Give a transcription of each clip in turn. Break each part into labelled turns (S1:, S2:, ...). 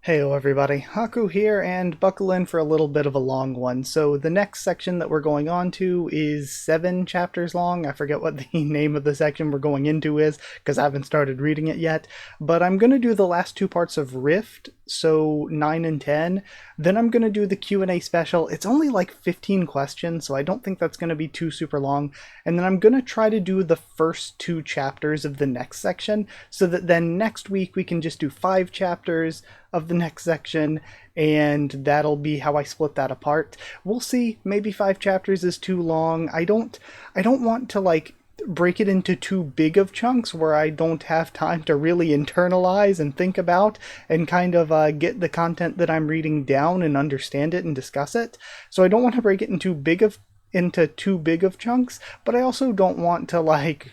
S1: Heyo everybody, Haku here, and buckle in for a little bit of a long one. So the next section that we're going on to is 7 chapters long. I forget what the name of the section we're going into is, because I haven't started reading it yet. But I'm going to do the last 2 parts of Rift, so 9 and 10. Then I'm going to do the Q&A special. It's only like 15 questions, so I don't think that's going to be too super long. And then I'm going to try to do the first 2 chapters of the next section, so that then next week we can just do 5 chapters of the next section, and that'll be how I split that apart. We'll see. Maybe 5 chapters is too long. I don't want to like break it into too big of chunks where I don't have time to really internalize and think about and kind of get the content that I'm reading down and understand it and discuss it. So I don't want to break it into too big of chunks, but I also don't want to like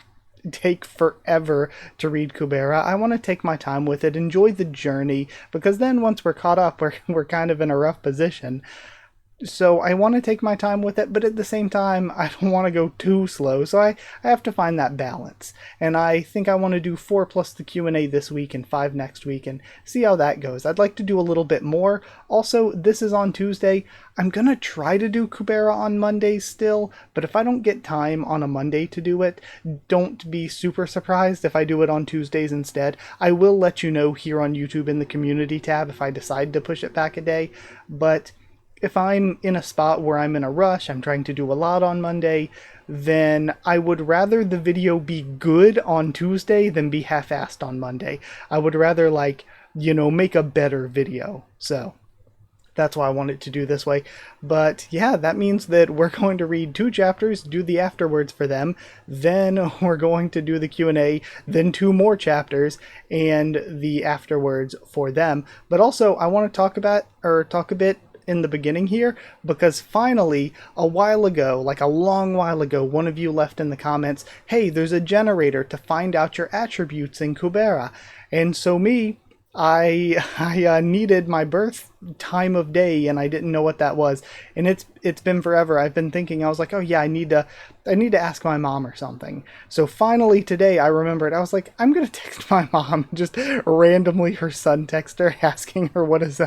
S1: take forever to read Kubera. I want to take my time with it, enjoy the journey, because then once we're caught up, we're kind of in a rough position. So I want to take my time with it, but at the same time, I don't want to go too slow. So I have to find that balance. And I think I want to do 4 plus the Q&A this week and 5 next week and see how that goes. I'd like to do a little bit more. Also, this is on Tuesday. I'm going to try to do Kubera on Mondays still, but if I don't get time on a Monday to do it, don't be super surprised if I do it on Tuesdays instead. I will let you know here on YouTube in the community tab if I decide to push it back a day, but if I'm in a spot where I'm in a rush, I'm trying to do a lot on Monday, then I would rather the video be good on Tuesday than be half-assed on Monday. I would rather, like, make a better video. So that's why I wanted to do this way. But yeah, that means that we're going to read 2 chapters, do the afterwards for them, then we're going to do the Q&A, then 2 more chapters, and the afterwards for them. But also, I want to talk a bit in the beginning here, because finally, a while ago, like a long while ago, one of you left in the comments, hey, there's a generator to find out your attributes in Kubera. And so I needed my birth time of day, and I didn't know what that was. And it's been forever. I've been thinking, I was like, oh yeah, I need to ask my mom or something. So finally today I remembered. I was like, I'm gonna text my mom, just randomly her son text her asking her what his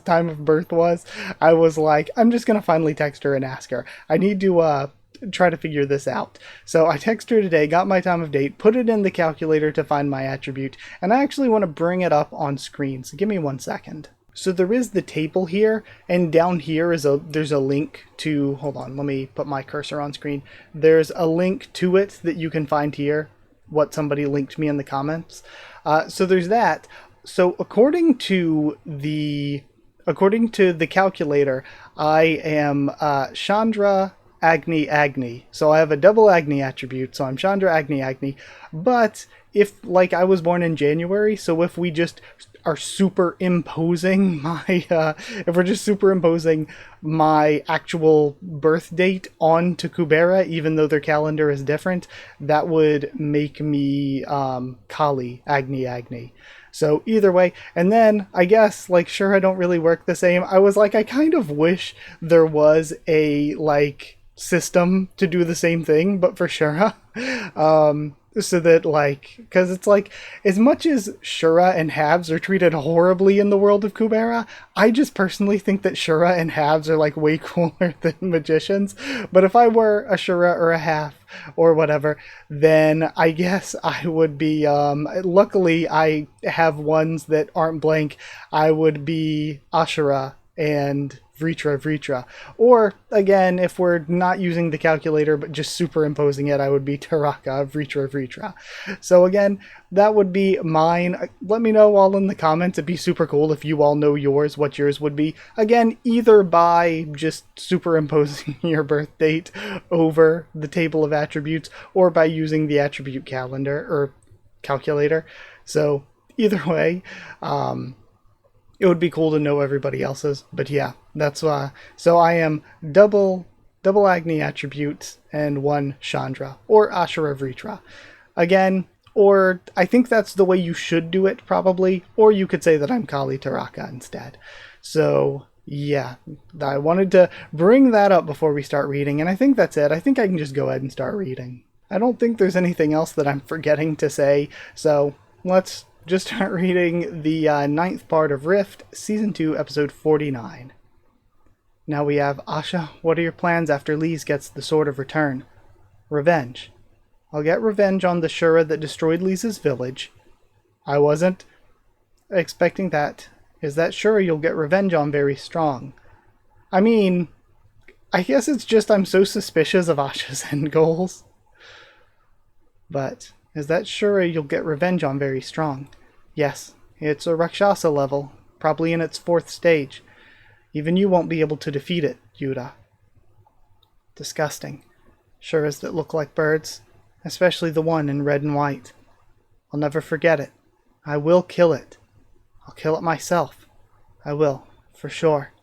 S1: time of birth was. I was like, I'm just gonna finally text her and ask her. I need to try to figure this out. So I texted her today, got my time of date, put it in the calculator to find my attribute, and I actually want to bring it up on screen, so give me 1 second. So there is the table here, and down here there's a link to, hold on, let me put my cursor on screen. There's a link to it that you can find here, what somebody linked me in the comments. So there's that. So according to the calculator, I am Chandra Agni. So I have a double Agni attribute, so I'm Chandra Agni. But if, like, I was born in January, so if we just are superimposing my actual birth date onto Kubera, even though their calendar is different, that would make me Kali Agni. So either way, and then I guess, like, sure, I don't really work the same. I was like, I kind of wish there was a, like, system to do the same thing, but for Shura. So that, like, because it's like, as much as Shura and halves are treated horribly in the world of Kubera, I just personally think that Shura and halves are, like, way cooler than magicians. But if I were a Shura or a half or whatever, then I guess I would be, luckily I have ones that aren't blank. I would be Ashura and Vritra. Or, again, if we're not using the calculator but just superimposing it, I would be Taraka, Vritra. So again, that would be mine. Let me know all in the comments. It'd be super cool if you all know yours, what yours would be. Again, either by just superimposing your birth date over the table of attributes, or by using the attribute calendar, or calculator. So, either way, it would be cool to know everybody else's, but yeah, that's why. So I am double Agni attributes and 1 Chandra, or Ashura Vritra. Again, or I think that's the way you should do it, probably, or you could say that I'm Kali Taraka instead. So yeah, I wanted to bring that up before we start reading, and I think that's it. I think I can just go ahead and start reading. I don't think there's anything else that I'm forgetting to say, so let's just start reading the ninth part of Rift, Season 2, Episode 49. Now we have, Asha, what are your plans after Lise gets the Sword of Return? Revenge. I'll get revenge on the Shura that destroyed Lisa's village. I wasn't expecting that. Is that Shura you'll get revenge on very strong? I mean, I guess it's just I'm so suspicious of Asha's end goals. But is that Shura you'll get revenge on very strong? Yes, it's a Rakshasa level, probably in its 4th stage. Even you won't be able to defeat it, Yuta. Disgusting. Shuras that look like birds, especially the one in red and white. I'll never forget it. I will kill it. I'll kill it myself. I will, for sure.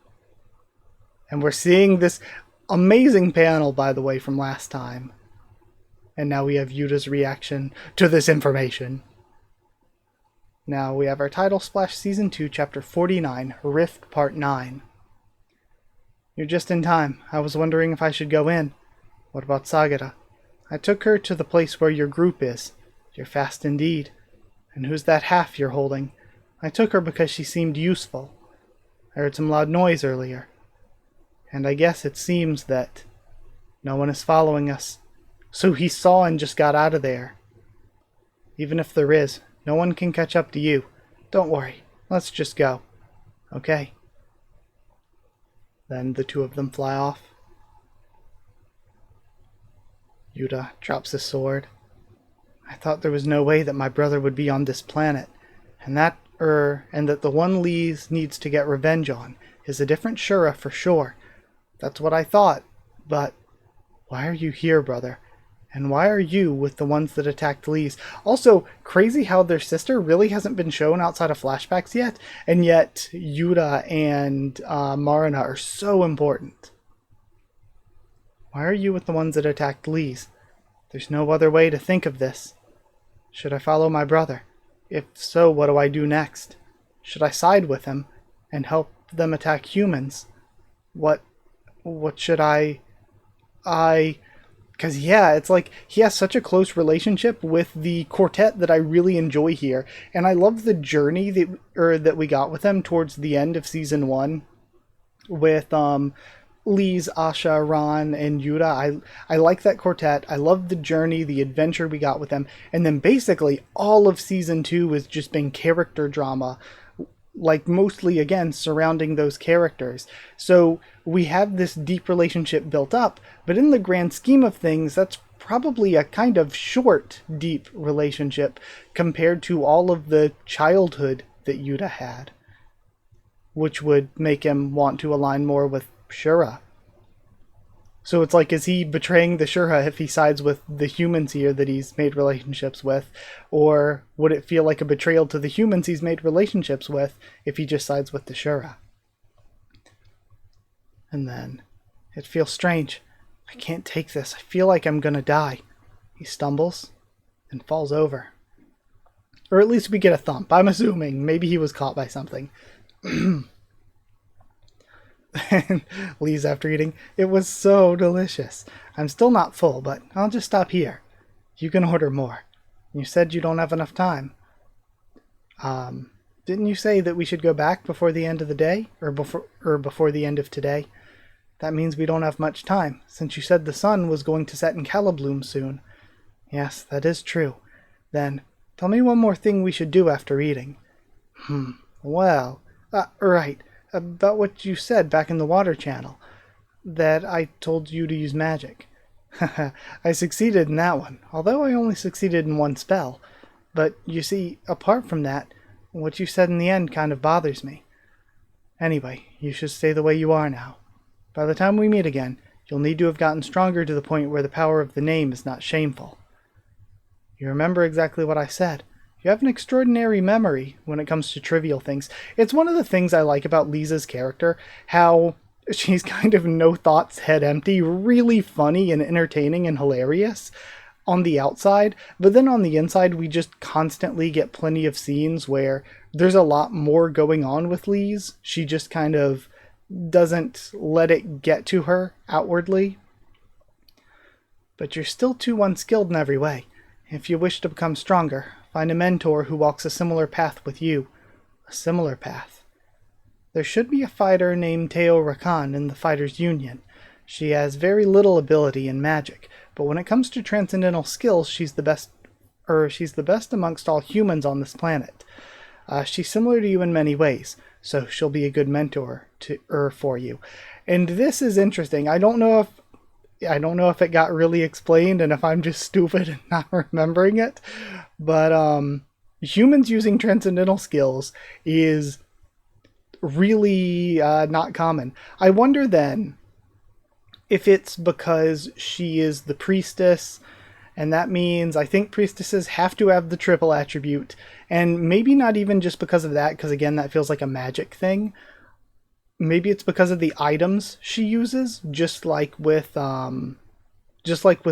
S1: And we're seeing this amazing panel, by the way, from last time. And now we have Yuta's reaction to this information. Now we have our title splash, Season 2, Chapter 49, Rift Part 9. You're just in time. I was wondering if I should go in. What about Sagara? I took her to the place where your group is. You're fast indeed. And who's that half you're holding? I took her because she seemed useful. I heard some loud noise earlier. And I guess it seems that no one is following us. So he saw and just got out of there. Even if there is, no one can catch up to you. Don't worry. Let's just go. Okay. Then the two of them fly off. Yuta drops his sword. I thought there was no way that my brother would be on this planet, and that the one Lise needs to get revenge on is a different Shura for sure. That's what I thought, but why are you here, brother? And why are you with the ones that attacked Lise? Also, crazy how their sister really hasn't been shown outside of flashbacks yet, and yet Yuta and Marina are so important. Why are you with the ones that attacked Lise? There's no other way to think of this. Should I follow my brother? If so, what do I do next? Should I side with him and help them attack humans? What should I... Because, yeah, it's like he has such a close relationship with the quartet that I really enjoy here. And I love the journey that we got with them towards the end of Season 1 with Lise, Asha, Ran, and Yuta. I like that quartet. I love the journey, the adventure we got with them. And then basically all of Season 2 has just been character drama, like mostly, again, surrounding those characters. So we have this deep relationship built up, but in the grand scheme of things, that's probably a kind of short, deep relationship compared to all of the childhood that Yuta had, which would make him want to align more with Shura. So it's like, is he betraying the Shura if he sides with the humans here that he's made relationships with? Or would it feel like a betrayal to the humans he's made relationships with if he just sides with the Shura? And then, it feels strange. I can't take this. I feel like I'm gonna die. He stumbles and falls over. Or at least we get a thump. I'm assuming. Maybe he was caught by something. And Lise after eating, it was so delicious. I'm still not full, but I'll just stop here. You can order more. You said you don't have enough time. Didn't you say that we should go back before the end of the day? Or before the end of today? That means we don't have much time, since you said the sun was going to set in Calibloom soon. Yes, that is true. Then, tell me one more thing we should do after eating. Well, right. About what you said back in the water channel, that I told you to use magic. I succeeded in that one, although I only succeeded in one spell. But you see, apart from that, what you said in the end kind of bothers me. Anyway, you should stay the way you are now. By the time we meet again, you'll need to have gotten stronger to the point where the power of the name is not shameful. You remember exactly what I said. You have an extraordinary memory when it comes to trivial things. It's one of the things I like about Lisa's character, how she's kind of no thoughts, head empty, really funny and entertaining and hilarious on the outside, but then on the inside we just constantly get plenty of scenes where there's a lot more going on with Lise. She just kind of doesn't let it get to her outwardly. But you're still too unskilled in every way. If you wish to become stronger, Find a mentor who walks a similar path with you. A similar path. There should be a fighter named Teo Rakan in the Fighters Union. She has very little ability in magic, but when it comes to transcendental skills, she's the best amongst all humans on this planet. She's similar to you in many ways, so she'll be a good mentor for you. And this is interesting. I don't know if it got really explained and if I'm just stupid and not remembering it, but humans using transcendental skills is really not common. I wonder then if it's because she is the priestess, and that means I think priestesses have to have the triple attribute, and maybe not even just because of that, because again that feels like a magic thing. Maybe it's because of the items she uses, just like with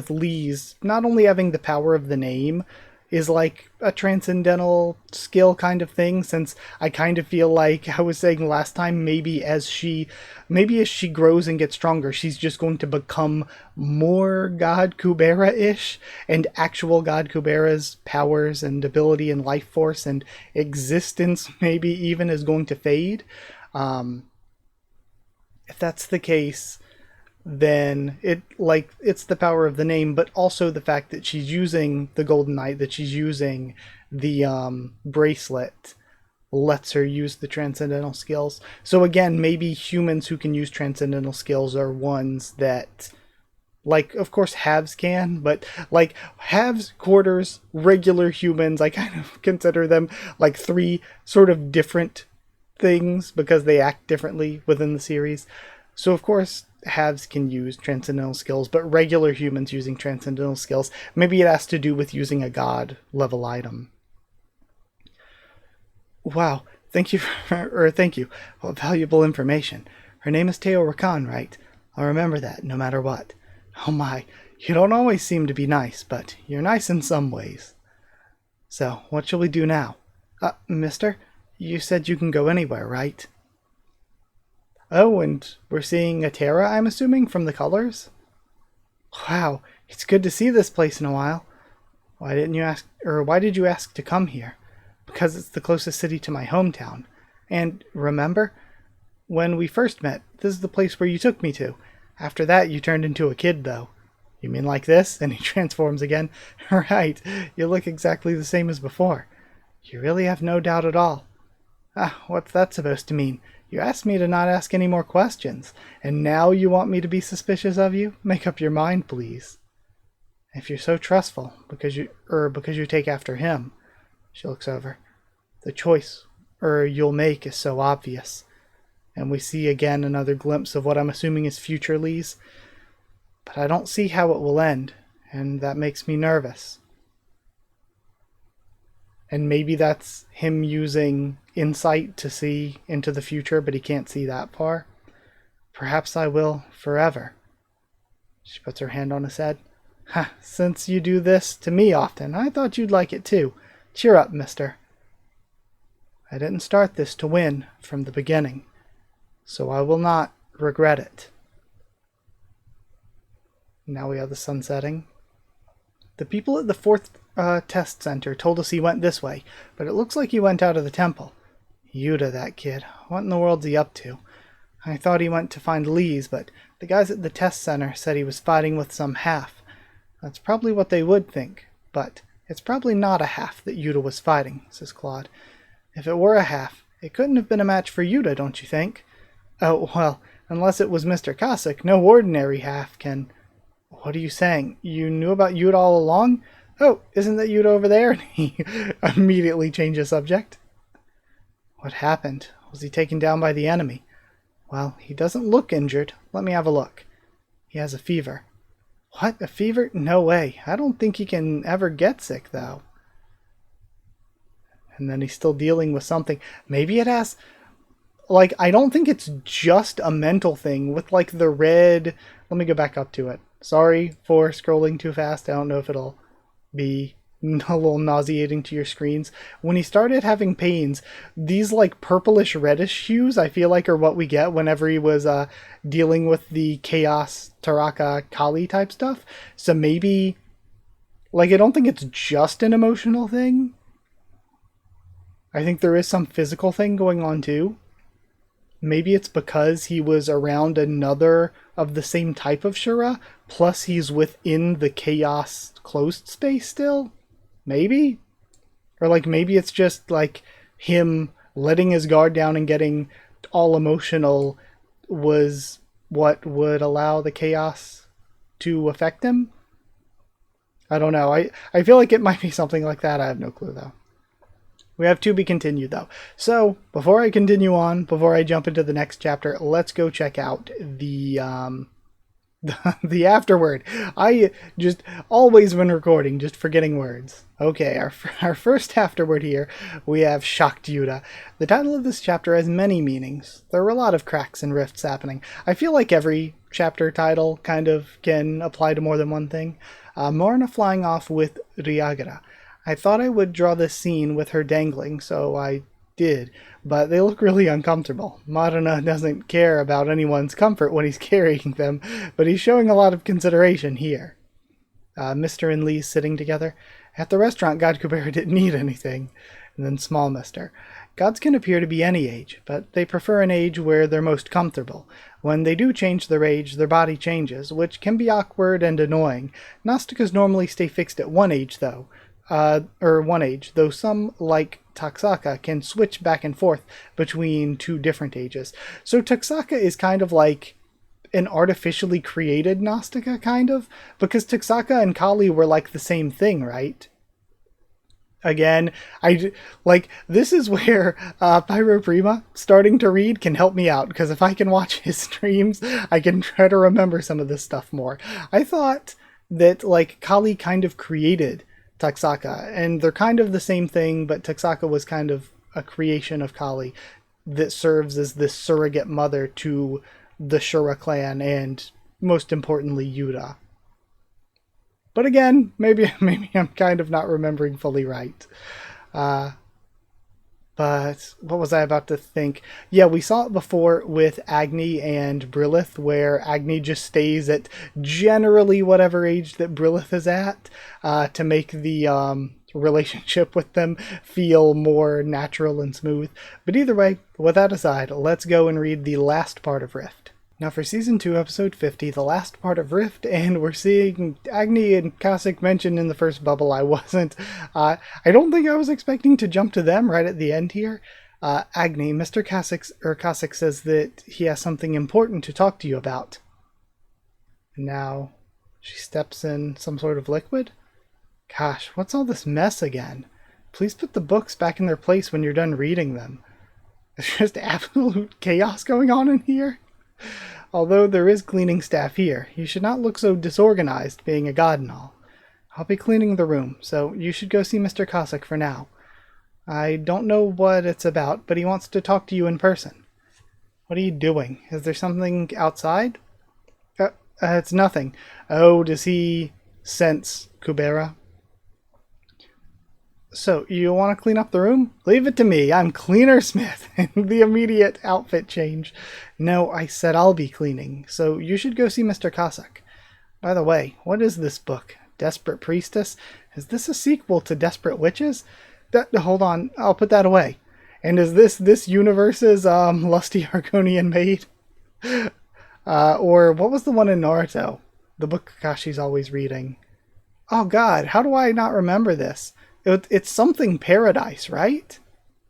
S1: Lee's, not only having the power of the name is like a transcendental skill kind of thing, since I kind of feel like I was saying last time, maybe as she grows and gets stronger, she's just going to become more God Kubera-ish, and actual God Kubera's powers and ability and life force and existence maybe even is going to fade. If that's the case, then it's the power of the name, but also the fact that she's using the Golden Knight, that she's using the bracelet, lets her use the transcendental skills. So again, maybe humans who can use transcendental skills are ones that, like, of course halves can, but like halves, quarters, regular humans, I kind of consider them like three sort of different things because they act differently within the series. So of course halves can use transcendental skills, but regular humans using transcendental skills, maybe it has to do with using a god level item. Wow, thank you. Well, valuable information. Her name is Teo Rakan, right? I'll remember that no matter what. Oh my, you don't always seem to be nice, but you're nice in some ways. So, what shall we do now? Mister, you said you can go anywhere, right? Oh, and we're seeing a Terra, I'm assuming, from the colors? Wow, it's good to see this place in a while. Why did you ask to come here? Because it's the closest city to my hometown. And remember, when we first met, this is the place where you took me to. After that, you turned into a kid, though. You mean like this? And he transforms again. Right, you look exactly the same as before. You really have no doubt at all. What's that supposed to mean? You asked me to not ask any more questions, and now you want me to be suspicious of you? Make up your mind, please. If you're so trustful, because you take after him, she looks over. The choice you'll make is so obvious. And we see again another glimpse of what I'm assuming is future Lee's. But I don't see how it will end, and that makes me nervous. And maybe that's him using insight to see into the future, but he can't see that far. Perhaps I will forever. She puts her hand on his head. Since you do this to me often, I thought you'd like it too. Cheer up, mister. I didn't start this to win from the beginning, so I will not regret it. Now we have the sun setting. The people at the fourth test center told us he went this way, but it looks like he went out of the temple. Yuta, that kid. What in the world's he up to? I thought he went to find Lee's, but the guys at the test center said he was fighting with some half. That's probably what they would think, but it's probably not a half that Yuta was fighting, says Claude. If it were a half, it couldn't have been a match for Yuta, don't you think? Oh, well, unless it was Mr. Cossack, no ordinary half can... What are you saying? You knew about Yuta all along? Oh, isn't that Yuta over there? And he immediately changed the subject. What happened? Was he taken down by the enemy? Well, he doesn't look injured. Let me have a look. He has a fever. What? A fever? No way. I don't think he can ever get sick, though. And then he's still dealing with something. Maybe it has... Like, I don't think it's just a mental thing with, like, the red... Let me go back up to it. Sorry for scrolling too fast. I don't know if it'll be a little nauseating to your screens. When he started having pains, these like purplish reddish hues I feel like are what we get whenever he was dealing with the Chaos Taraka Kali type stuff. So maybe, like, I don't think it's just an emotional thing, I think there is some physical thing going on too. Maybe it's because he was around another of the same type of Shura, plus he's within the chaos closed space still? Maybe? Or like maybe it's just like him letting his guard down and getting all emotional was what would allow the chaos to affect him? I don't know. I feel like it might be something like that. I have no clue though. We have to be continued though. So before I continue on, before I jump into the next chapter, let's go check out the afterword. I just always when recording, just forgetting words. Okay, our first afterword here, we have shocked Yuta. The title of this chapter has many meanings. There were a lot of cracks and rifts happening. I feel like every chapter title kind of can apply to more than one thing. Morna flying off with Ryagara. I thought I would draw this scene with her dangling, so I did, but they look really uncomfortable. Marana doesn't care about anyone's comfort when he's carrying them, but he's showing a lot of consideration here. Mr. and Lee sitting together. At the restaurant, God Kubera didn't need anything. And then small Mister. Gods can appear to be any age, but they prefer an age where they're most comfortable. When they do change their age, their body changes, which can be awkward and annoying. Gnostikas normally stay fixed at one age, though. One age, though some, like Taksaka, can switch back and forth between two different ages. So Taksaka is kind of like an artificially created Gnostica, kind of, because Taksaka and Kali were like the same thing, right? Again, this is where Pyro Prima starting to read can help me out, because if I can watch his streams, I can try to remember some of this stuff more. I thought that, like, Kali kind of created Taksaka, and they're kind of the same thing, but Taksaka was kind of a creation of Kali that serves as this surrogate mother to the Shura clan and, most importantly, Yuta. But again, maybe I'm kind of not remembering fully right. But what was I about to think? Yeah, we saw it before with Agni and Brilith, where Agni just stays at generally whatever age that Brilith is at, to make the relationship with them feel more natural and smooth. But either way, with that aside, let's go and read the last part of Rift. Now for Season 2, Episode 50, the last part of Rift, and we're seeing Agni and Kasich mentioned in the first bubble. I wasn't. I don't think I was expecting to jump to them right at the end here. Agni, Mr. Kasich says that he has something important to talk to you about. And now she steps in some sort of liquid. Gosh, what's all this mess again? Please put the books back in their place when you're done reading them. There's just absolute chaos going on in here. Although there is cleaning staff here, you should not look so disorganized, being a god and all. I'll be cleaning the room, so you should go see Mr. Kasich for now. I don't know what it's about, but he wants to talk to you in person. What are you doing? Is there something outside? It's nothing. Oh, does he sense Kubera? So, you want to clean up the room? Leave it to me. I'm Cleaner Smith. The immediate outfit change. No, I said I'll be cleaning, so you should go see Mr. Kasich. By the way, what is this book? Desperate Priestess? Is this a sequel to Desperate Witches? Hold on, I'll put that away. And is this universe's Lusty Argonian Maid? Or what was the one in Naruto? The book Kakashi's always reading. Oh god, how do I not remember this? It's something Paradise, right?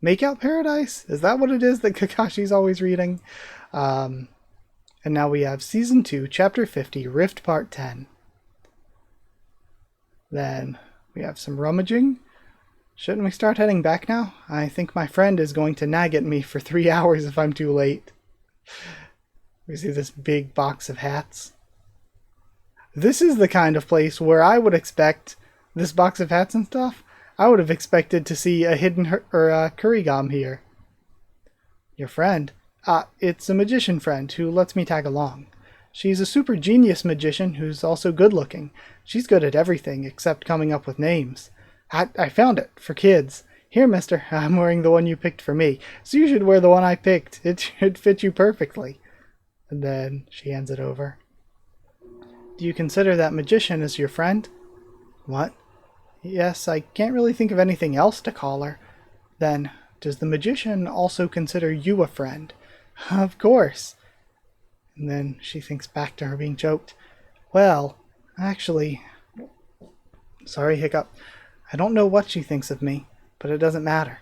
S1: Makeout Paradise? Is that what it is that Kakashi's always reading? And now we have Season 2, Chapter 50, Rift Part 10. Then we have some rummaging. Shouldn't we start heading back now? I think my friend is going to nag at me for 3 hours if I'm too late. We see this big box of hats. This is the kind of place where I would expect this box of hats and stuff. I would have expected to see a hidden Kurigam here. Your friend? It's a magician friend who lets me tag along. She's a super genius magician who's also good looking. She's good at everything except coming up with names. I found it, for kids. Here, mister, I'm wearing the one you picked for me, so you should wear the one I picked. It should fit you perfectly. And then she hands it over. Do you consider that magician as your friend? What? Yes, I can't really think of anything else to call her. Then, does the magician also consider you a friend? Of course. And then she thinks back to her being choked. Well, actually, sorry, hiccup. I don't know what she thinks of me, but it doesn't matter.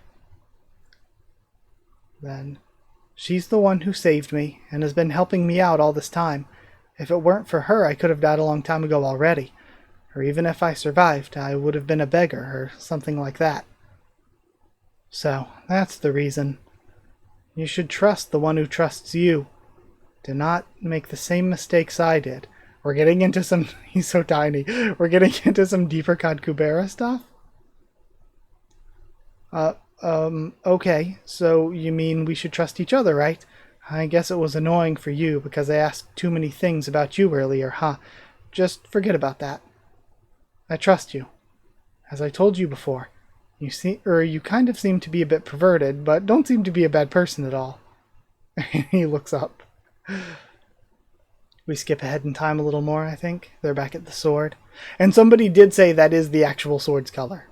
S1: Then, she's the one who saved me and has been helping me out all this time. If it weren't for her, I could have died a long time ago already. Or even if I survived, I would have been a beggar or something like that. So, that's the reason. You should trust the one who trusts you. Do not make the same mistakes I did. We're getting into some... He's so tiny. We're getting into some deeper cut Kubera stuff? Okay. So you mean we should trust each other, right? I guess it was annoying for you because I asked too many things about you earlier, huh? Just forget about that. I trust you. As I told you before, you kind of seem to be a bit perverted, but don't seem to be a bad person at all. He looks up. We skip ahead in time a little more, I think. They're back at the sword. And somebody did say that is the actual sword's color.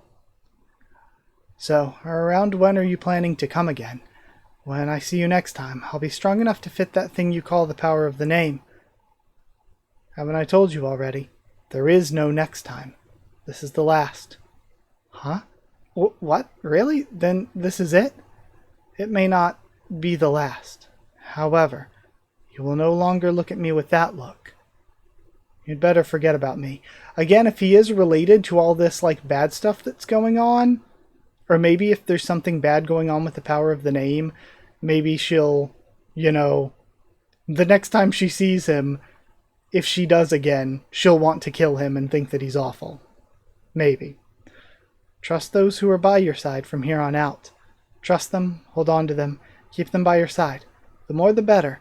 S1: So, around when are you planning to come again? When I see you next time, I'll be strong enough to fit that thing you call the power of the name. Haven't I told you already? There is no next time. This is the last. Huh? What? Really? Then this is it? It may not be the last. However, you will no longer look at me with that look. You'd better forget about me. Again, if he is related to all this, like, bad stuff that's going on, or maybe if there's something bad going on with the power of the name, maybe she'll, the next time she sees him, if she does again, she'll want to kill him and think that he's awful. Maybe. Trust those who are by your side from here on out. Trust them, hold on to them, keep them by your side. The more the better.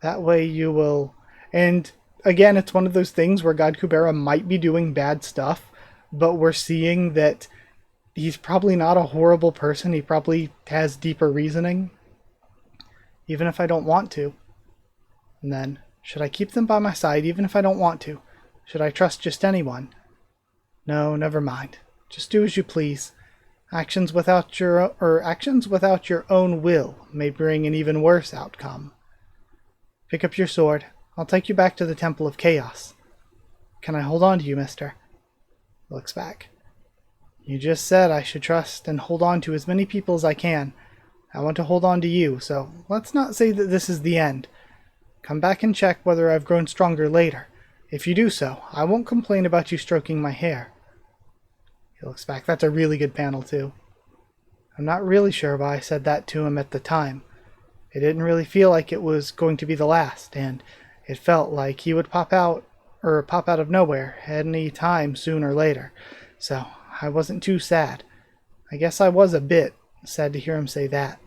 S1: That way you will... And again, it's one of those things where God Kubera might be doing bad stuff, but we're seeing that he's probably not a horrible person. He probably has deeper reasoning. Even if I don't want to. And then, should I keep them by my side even if I don't want to? Should I trust just anyone? No, never mind. Just do as you please. Actions without your own will may bring an even worse outcome. Pick up your sword. I'll take you back to the Temple of Chaos. Can I hold on to you, mister? Looks back. You just said I should trust and hold on to as many people as I can. I want to hold on to you, so let's not say that this is the end. Come back and check whether I've grown stronger later. If you do so, I won't complain about you stroking my hair. He looks back. That's a really good panel, too. I'm not really sure why I said that to him at the time. It didn't really feel like it was going to be the last, and it felt like he would pop out of nowhere any time soon or later. So I wasn't too sad. I guess I was a bit sad to hear him say that.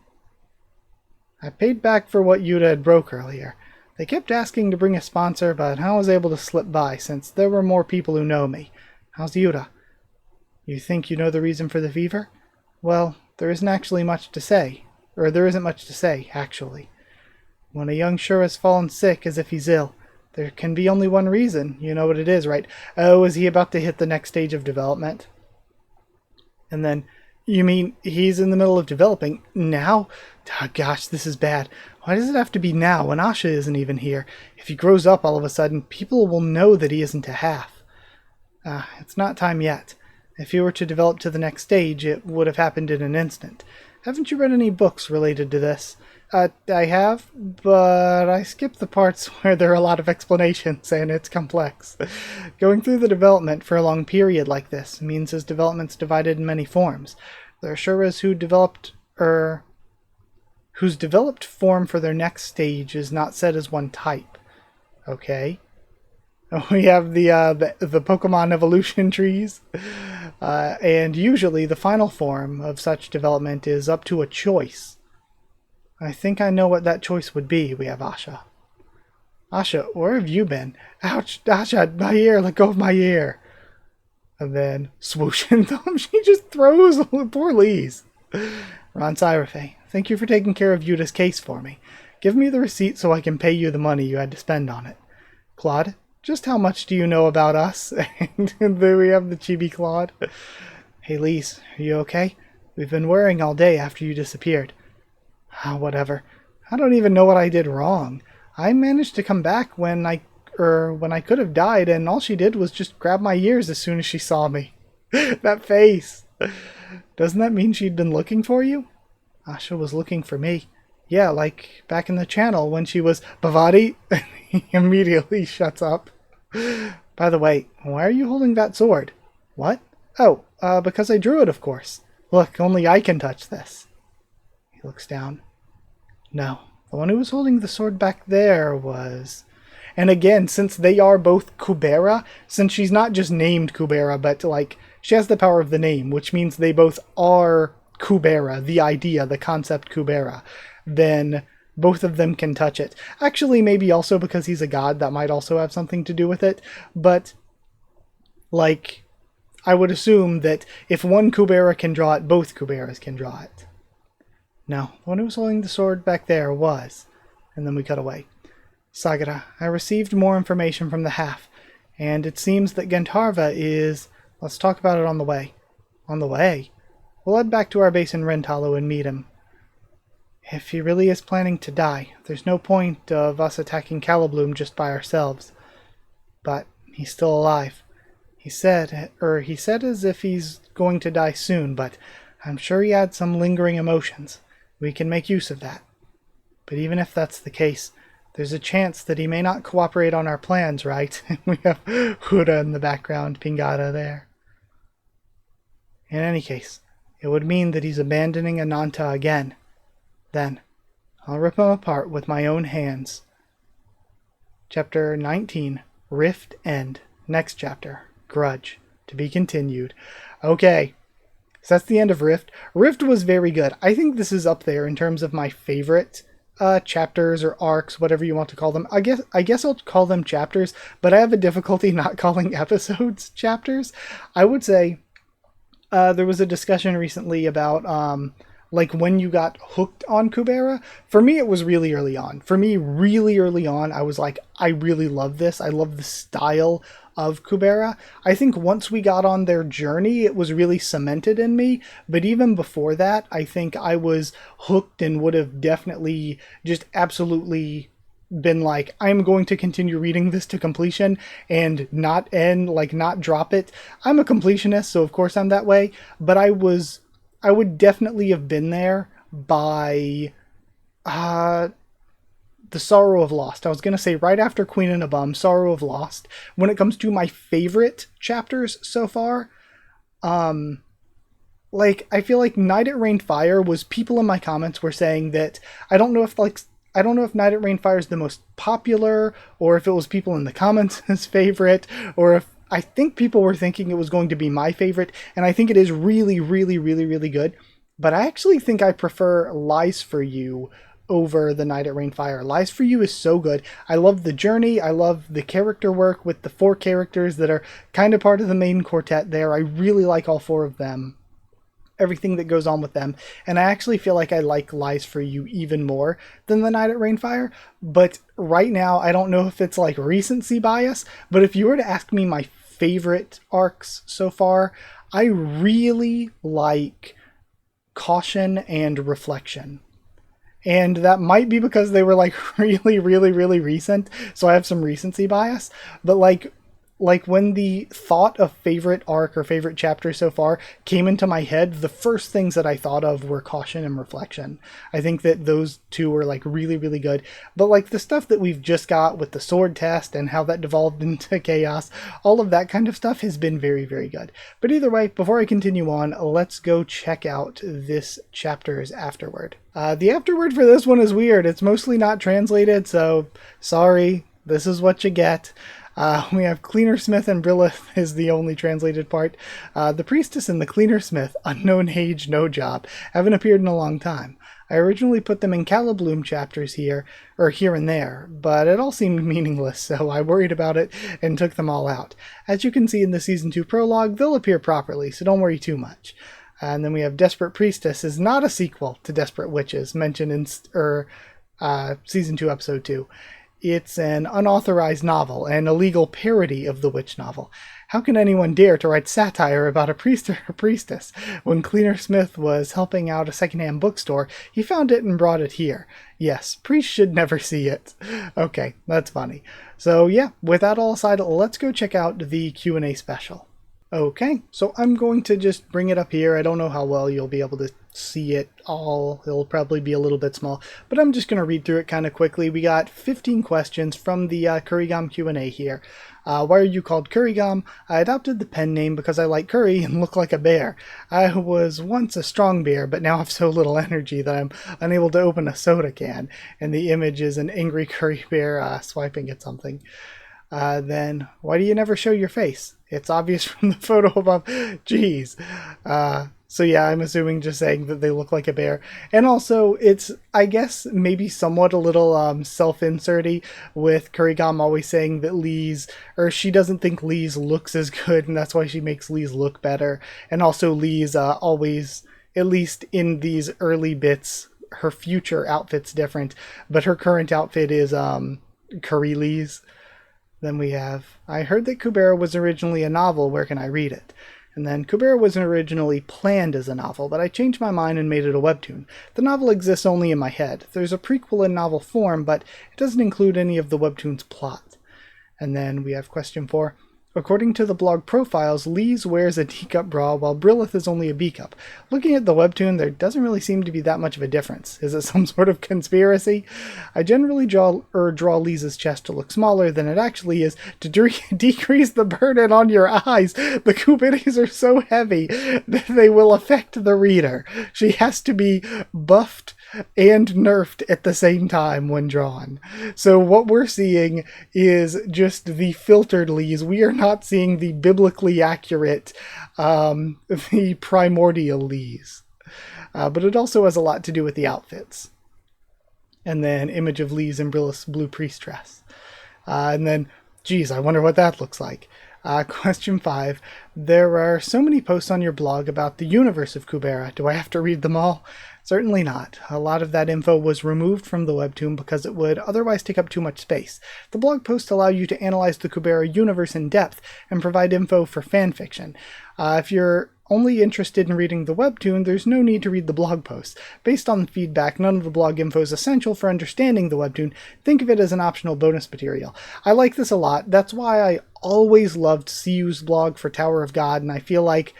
S1: I paid back for what Yuta had broke earlier. They kept asking to bring a sponsor, but I was able to slip by since there were more people who know me. How's Yuta? You think you know the reason for the fever? Well, there isn't much to say, actually. When a young Shura has fallen sick as if he's ill, there can be only one reason. You know what it is, right? Oh, is he about to hit the next stage of development? And then, you mean he's in the middle of developing now? Oh, gosh, this is bad. Why does it have to be now when Asha isn't even here? If he grows up all of a sudden, people will know that he isn't a half. It's not time yet. If he were to develop to the next stage, it would have happened in an instant. Haven't you read any books related to this? I have, but I skipped the parts where there are a lot of explanations and it's complex. Going through the development for a long period like this means his development's divided in many forms. There are Shuras whose developed form for their next stage is not set as one type. Okay. We have the Pokemon evolution trees, and usually the final form of such development is up to a choice. I think I know what that choice would be. We have Asha. Asha, where have you been? Ouch, Asha, my ear, let go of my ear. And then, swoosh and thumb, she just throws poor Lise. Ron Syrafe, thank you for taking care of Yuta's case for me. Give me the receipt so I can pay you the money you had to spend on it. Claude, just how much do you know about us? And then we have the chibi Claude. Hey, Lise, are you okay? We've been worrying all day after you disappeared. Ah, whatever. I don't even know what I did wrong. I managed to come back when I could have died, and all she did was just grab my ears as soon as she saw me. That face! Doesn't that mean she'd been looking for you? Asha was looking for me. Yeah, like back in the channel when she was Bhavati. He immediately shuts up. By the way, why are you holding that sword? What? Oh, because I drew it, of course. Look, only I can touch this. He looks down. No, the one who was holding the sword back there was... And again, since they are both Kubera, since she's not just named Kubera, but like she has the power of the name, which means they both are Kubera, the idea, the concept Kubera, then both of them can touch it. Actually, maybe also because he's a god, that might also have something to do with it, but like I would assume that if one Kubera can draw it, both Kuberas can draw it. No, the one who was holding the sword back there was. And then we cut away. Sagara, I received more information from the Half, and it seems that Gandharva is... Let's talk about it on the way. On the way? We'll head back to our base in Rentalo and meet him. If he really is planning to die, there's no point of us attacking Calibloom just by ourselves. But he's still alive. He said as if he's going to die soon, but I'm sure he had some lingering emotions. We can make use of that. But even if that's the case, there's a chance that he may not cooperate on our plans, right? We have Huda in the background, Pingada there. In any case, it would mean that he's abandoning Ananta again. Then, I'll rip him apart with my own hands. Chapter 19, Rift End. Next chapter, Grudge. To be continued. Okay, so that's the end of Rift. Rift was very good. I think this is up there in terms of my favorite chapters or arcs, whatever you want to call them. I guess I'll call them chapters, but I have a difficulty not calling episodes chapters. I would say there was a discussion recently about like when you got hooked on Kubera. For me, it was really early on. For me, really early on, I was like, I really love this. I love the style of Kubera. I think once we got on their journey, it was really cemented in me. But even before that, I think I was hooked and would have definitely just absolutely been like, I'm going to continue reading this to completion and not end, like not drop it. I'm a completionist, so of course I'm that way. But I would definitely have been there by The Sorrow of Lost. I was going to say right after Queen and a Bum, Sorrow of Lost. When it comes to my favorite chapters so far, like, I feel like Night It Rained Fire was, people in my comments were saying that, I don't know if Night It Rained Fire is the most popular, or if it was people in the comments' favorite, or if I think people were thinking it was going to be my favorite, and I think it is really, really, really, really good. But I actually think I prefer Lies for You over the Night It Rained Fire. Lies for You is so good. I love the journey. I love the character work with the 4 characters that are kind of part of the main quartet there. I really like all 4 of them. Everything that goes on with them. And I actually feel like I like Lies for You even more than the Night It Rained Fire. But right now, I don't know if it's like recency bias, but if you were to ask me my favorite arcs so far, I really like Caution and Reflection. And that might be because they were like really, really, really recent, so I have some recency bias. But like when the thought of favorite arc or favorite chapter so far came into my head, the first things that I thought of were Caution and Reflection. I think that those 2 were like really, really good. But like the stuff that we've just got with the sword test and how that devolved into chaos, all of that kind of stuff has been very, very good. But either way, before I continue on, let's go check out this chapter's afterword. The afterword for this one is weird. It's mostly not translated, so sorry, this is what you get. We have Cleanersmith and Brilith is the only translated part. The Priestess and the Cleanersmith, unknown age, no job, haven't appeared in a long time. I originally put them in Calibloom chapters here and there, but it all seemed meaningless, so I worried about it and took them all out. As you can see in the Season 2 prologue, they'll appear properly, so don't worry too much. And then we have Desperate Priestess is not a sequel to Desperate Witches, mentioned in Season 2, Episode 2. It's an unauthorized novel, an illegal parody of the witch novel. How can anyone dare to write satire about a priest or a priestess? When Cleaner Smith was helping out a secondhand bookstore, he found it and brought it here. Yes, priests should never see it. Okay, that's funny. So yeah, with that all aside, let's go check out the Q&A special. Okay, so I'm going to just bring it up here. I don't know how well you'll be able to see it all. It'll probably be a little bit small, but I'm just going to read through it kind of quickly. We got 15 questions from the Kurigam Q&A here. Why are you called Kurigam? I adopted the pen name because I like curry and look like a bear. I was once a strong bear, but now have so little energy that I'm unable to open a soda can. And the image is an angry curry bear swiping at something. Then, why do you never show your face? It's obvious from the photo above. Jeez. So yeah, I'm assuming just saying that they look like a bear. And also, it's, I guess, maybe somewhat a little self-inserty with Kurigam always saying that Lee's, or she doesn't think Lee's looks as good, and that's why she makes Lee's look better. And also Lee's always, at least in these early bits, her future outfit's different, but her current outfit is Curry Lee's. Then we have, I heard that Kubera was originally a novel, where can I read it? And then, Kubera wasn't originally planned as a novel, but I changed my mind and made it a webtoon. The novel exists only in my head. There's a prequel in novel form, but it doesn't include any of the webtoon's plot. And then we have question 4. According to the blog profiles, Lee's wears a D-cup bra while Brillith is only a B-cup. Looking at the webtoon, there doesn't really seem to be that much of a difference. Is it some sort of conspiracy? I generally draw Lee's chest to look smaller than it actually is to decrease the burden on your eyes. The Kuberas are so heavy that they will affect the reader. She has to be buffed and nerfed at the same time when drawn. So what we're seeing is just the filtered Lees. We are not seeing the biblically accurate, the primordial Lees. But it also has a lot to do with the outfits. And then image of Lee's in Brillith's blue priest dress. And then, geez, I wonder what that looks like. Question 5. There are so many posts on your blog about the universe of Kubera. Do I have to read them all? Certainly not. A lot of that info was removed from the webtoon because it would otherwise take up too much space. The blog posts allow you to analyze the Kubera universe in depth and provide info for fanfiction. If you're only interested in reading the webtoon, there's no need to read the blog posts. Based on the feedback, none of the blog info is essential for understanding the webtoon. Think of it as an optional bonus material. I like this a lot. That's why I always loved CU's blog for Tower of God, and I feel like,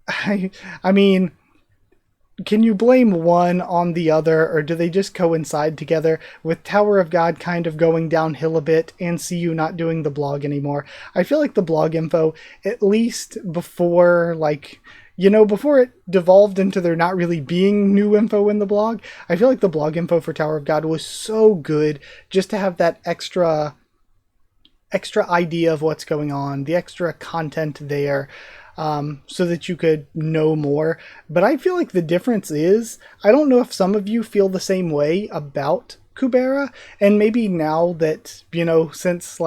S1: I mean, can you blame one on the other, or do they just coincide together, with Tower of God kind of going downhill a bit and CU not doing the blog anymore? I feel like the blog info, at least before, before it devolved into there not really being new info in the blog, I feel like the blog info for Tower of God was so good just to have that extra idea of what's going on, the extra content there. So that you could know more. But I feel like the difference is, I don't know if some of you feel the same way about Kubera, and maybe now that, since,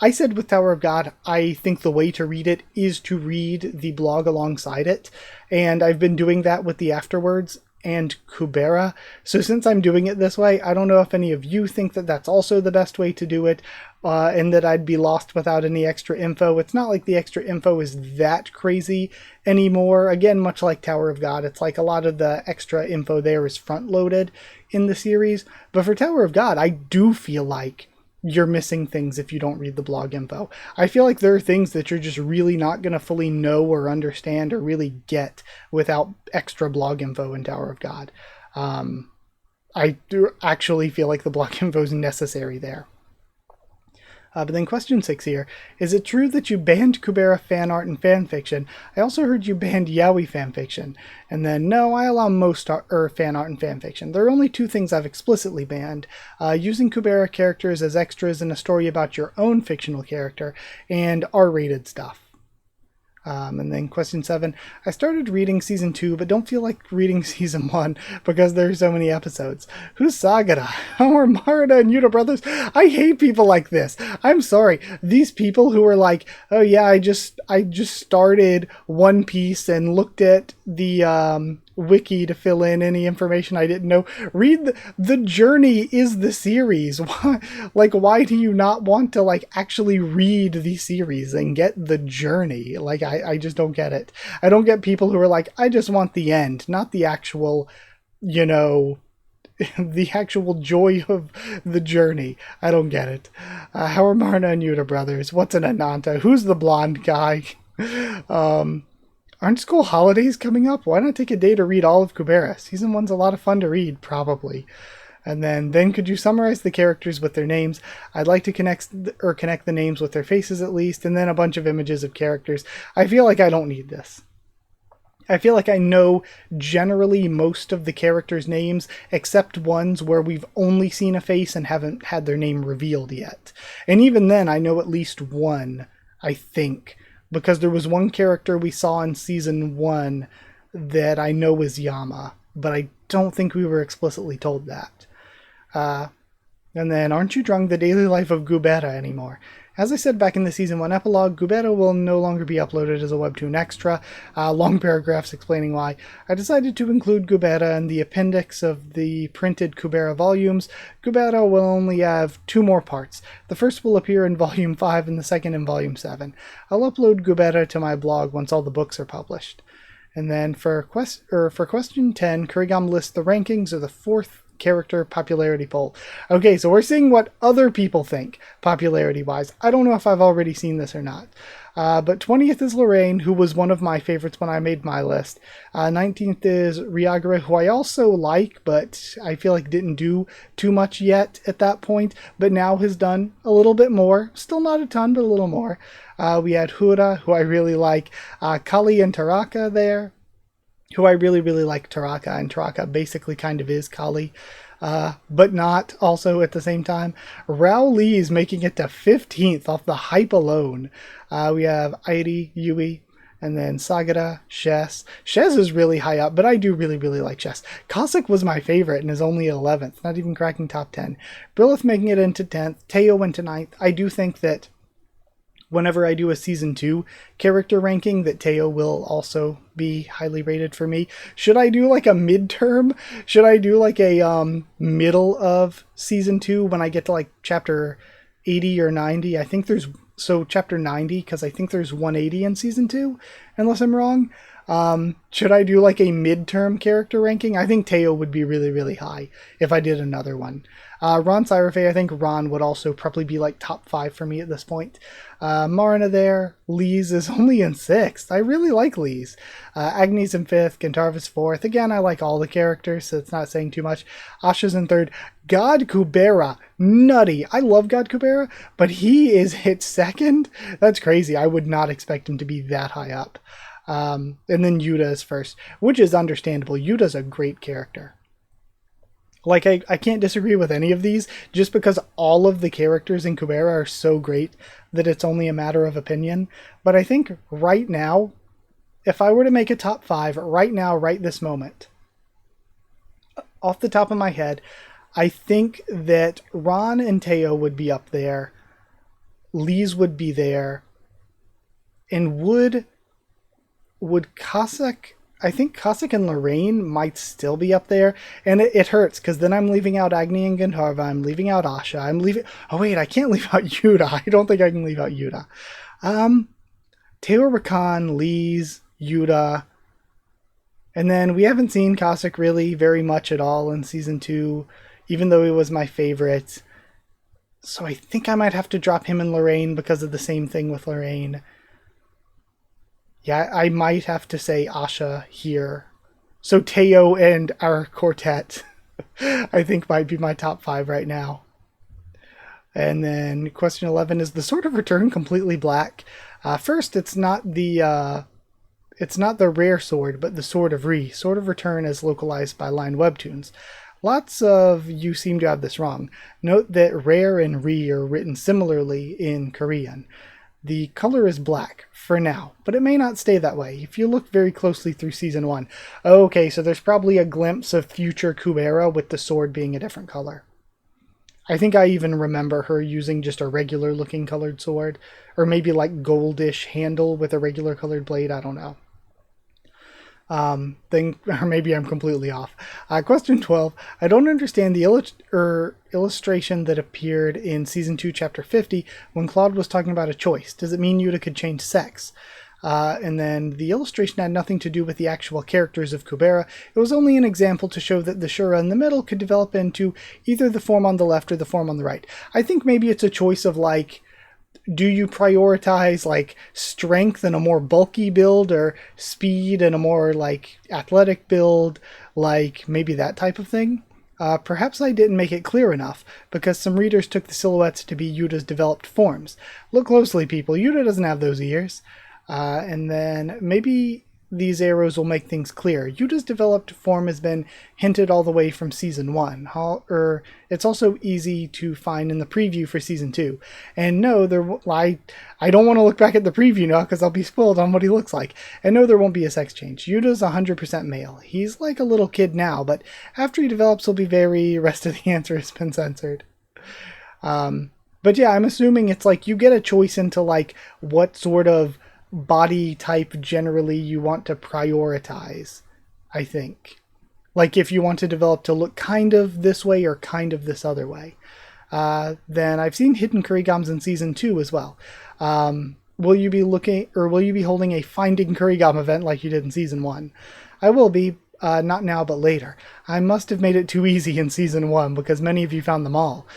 S1: I said with Tower of God, I think the way to read it is to read the blog alongside it, and I've been doing that with the afterwards and Kubera. So since I'm doing it this way, I don't know if any of you think that that's also the best way to do it, and that I'd be lost without any extra info. It's not like the extra info is that crazy anymore. Again, much like Tower of God, it's like a lot of the extra info there is front-loaded in the series. But for Tower of God, I do feel like you're missing things if you don't read the blog info. I feel like there are things that you're just really not going to fully know or understand or really get without extra blog info in Tower of God. I do actually feel like the blog info is necessary there. But then question 6 here. Is it true that you banned Kubera fan art and fanfiction? I also heard you banned yaoi fanfiction. And then, no, I allow most fan art and fanfiction. There are only 2 things I've explicitly banned. Using Kubera characters as extras in a story about your own fictional character, and R-rated stuff. And then question 7, I started reading season 2, but don't feel like reading season 1 because there are so many episodes. Who's Sagara? How are Marida and Yuta brothers? I hate people like this. I'm sorry. These people who are like, oh yeah, I just started One Piece and looked at the wiki to fill in any information I didn't know. Read the journey is the series. Why, like, why do you not want to like actually read the series and get the journey? Like, I just don't get it. I don't get people who are like, I just want the end, not the actual, you know, the actual joy of the journey. I don't get it. How are Marna and Yuta brothers? What's an Ananta? Who's the blonde guy? Aren't school holidays coming up? Why not take a day to read all of Kubera? Season 1's a lot of fun to read, probably. And then could you summarize the characters with their names? I'd like to connect the names with their faces at least, and then a bunch of images of characters. I feel like I don't need this. I feel like I know generally most of the characters' names, except ones where we've only seen a face and haven't had their name revealed yet. And even then, I know at least one, I think, because there was one character we saw in Season 1 that I know is Yama, but I don't think we were explicitly told that. And then, aren't you drawing the daily life of Kubera anymore? As I said back in the Season 1 epilogue, Kubera will no longer be uploaded as a Webtoon extra, long paragraphs explaining why. I decided to include Kubera in the appendix of the printed Kubera volumes. Kubera will only have 2 more parts. The first will appear in Volume 5 and the second in Volume 7. I'll upload Kubera to my blog once all the books are published. And then for question 10, Kurigam lists the rankings of the 4th character popularity poll. Okay, so we're seeing what other people think popularity wise. I don't know if I've already seen this or not. But 20th is Lorraine, who was one of my favorites when I made my list. 19th is Ryagura, who I also like, but I feel like didn't do too much yet at that point, but now has done a little bit more. Still not a ton, but a little more. We had Hura, who I really like. Kali and Taraka there, who I really, really like Taraka, and Taraka basically kind of is Kali, but not also at the same time. Rao Lee is making it to 15th off the hype alone. We have Airi, Yui, and then Sagara, Shes. Shes is really high up, but I do really, really like Shes. Cossack was my favorite and is only 11th, not even cracking top 10. Brilith making it into 10th. Teo went to 9th. I do think that whenever I do a Season 2 character ranking, that Teo will also be highly rated for me. Should I do like a midterm? Should I do like a middle of Season 2 when I get to like chapter 80 or 90? I think there's, so chapter 90, because I think there's 180 in Season 2, unless I'm wrong. Should I do like a midterm character ranking? I think Teo would be really, really high if I did another one. Ron Cyrefe, I think Ron would also probably be like top 5 for me at this point. Marina there. Lee's is only in 6th. I really like Lee's. Agnes in 5th. Kentarva's 4th. Again, I like all the characters, so it's not saying too much. Asha's in 3rd. God Kubera. Nutty. I love God Kubera, but he is hit 2nd? That's crazy. I would not expect him to be that high up. And then Yuta is 1st, which is understandable. Yuta's a great character. Like, I can't disagree with any of these, just because all of the characters in Kubera are so great that it's only a matter of opinion. But I think right now, if I were to make a top 5 right now, right this moment, off the top of my head, I think that Ron and Teo would be up there, Lee's would be there, and would Cossack... I think Cossack and Lorraine might still be up there, and it hurts, because then I'm leaving out Agni and Gandharva, I'm leaving out Asha, I'm leaving... Oh wait, I can't leave out Yuta. I don't think I can leave out Yuta. Teo Rakan, Lee's, Yuta, and then we haven't seen Cossack really very much at all in Season 2, even though he was my favorite. So I think I might have to drop him and Lorraine because of the same thing with Lorraine. Yeah, I might have to say Asha here. So Teo and our quartet, I think, might be my top 5 right now. And then question 11, is the Sword of Return completely black? First, it's not the rare sword, but the Sword of Re. Sword of Return is localized by Line Webtoons. Lots of you seem to have this wrong. Note that rare and re are written similarly in Korean. The color is black, for now, but it may not stay that way if you look very closely through Season 1. Okay, so there's probably a glimpse of future Kubera with the sword being a different color. I think I even remember her using just a regular looking colored sword, or maybe like goldish handle with a regular colored blade, I don't know. thing, or maybe I'm completely off. Question 12. I don't understand the illustration that appeared in Season 2, Chapter 50, when Claude was talking about a choice. Does it mean Yuta could change sex? And then the illustration had nothing to do with the actual characters of Kubera. It was only an example to show that the Shura in the middle could develop into either the form on the left or the form on the right. I think maybe it's a choice of like, do you prioritize like strength and a more bulky build, or speed and a more like athletic build, like maybe that type of thing? Perhaps I didn't make it clear enough, because some readers took the silhouettes to be Yuta's developed forms. Look closely, people. Yuta doesn't have those ears. And then maybe these arrows will make things clear. Yuta's developed form has been hinted all the way from Season 1. It's also easy to find in the preview for Season 2. And no, I don't want to look back at the preview now because I'll be spoiled on what he looks like. And no, there won't be a sex change. Yuta's 100% male. He's like a little kid now, but after he develops, he'll be very... Rest of the answer has been censored. But yeah, I'm assuming it's like you get a choice into like what sort of body type generally you want to prioritize, I think. Like if you want to develop to look kind of this way or kind of this other way. Then I've seen hidden Kurigams in Season 2 as well. Will you be holding a Finding Kurigam event like you did in Season 1? I will be, not now but later. I must have made it too easy in Season 1 because many of you found them all.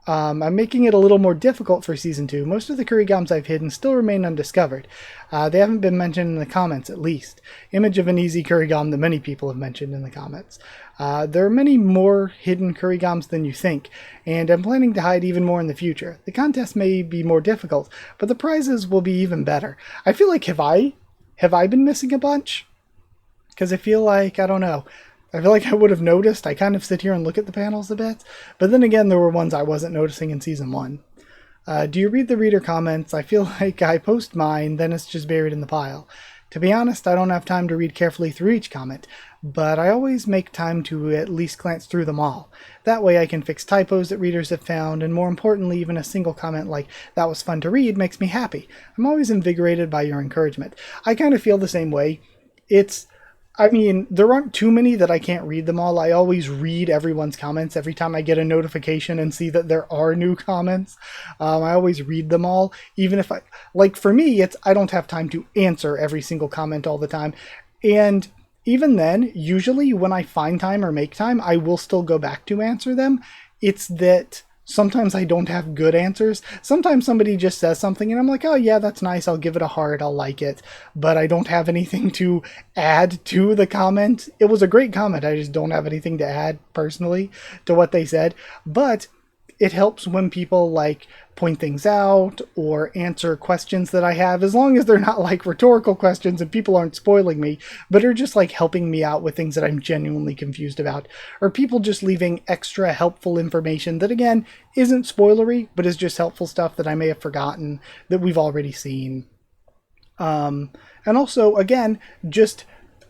S1: I'm making it a little more difficult for Season 2. Most of the Kurigams I've hidden still remain undiscovered. They haven't been mentioned in the comments, at least. Image of an easy Kurigam that many people have mentioned in the comments. There are many more hidden Kurigams than you think, and I'm planning to hide even more in the future. The contest may be more difficult, but the prizes will be even better. I feel like, have I been missing a bunch? Because I feel like, I don't know. I feel like I would have noticed. I kind of sit here and look at the panels a bit. But then again, there were ones I wasn't noticing in Season 1. Do you read the reader comments? I feel like I post mine, then it's just buried in the pile. To be honest, I don't have time to read carefully through each comment, but I always make time to at least glance through them all. That way I can fix typos that readers have found, and more importantly, even a single comment like, "That was fun to read," makes me happy. I'm always invigorated by your encouragement. I kind of feel the same way. I mean, there aren't too many that I can't read them all. I always read everyone's comments every time I get a notification and see that there are new comments. I always read them all, even if for me, I don't have time to answer every single comment all the time. And even then, usually when I find time or make time, I will still go back to answer them. It's that sometimes I don't have good answers. Sometimes somebody just says something and I'm like, oh yeah, that's nice. I'll give it a heart. I'll like it. But I don't have anything to add to the comment. It was a great comment. I just don't have anything to add personally to what they said. But it helps when people like point things out or answer questions that I have, as long as they're not like rhetorical questions and people aren't spoiling me, but are just like helping me out with things that I'm genuinely confused about, or people just leaving extra helpful information that again isn't spoilery, but is just helpful stuff that I may have forgotten that we've already seen. And also, again, just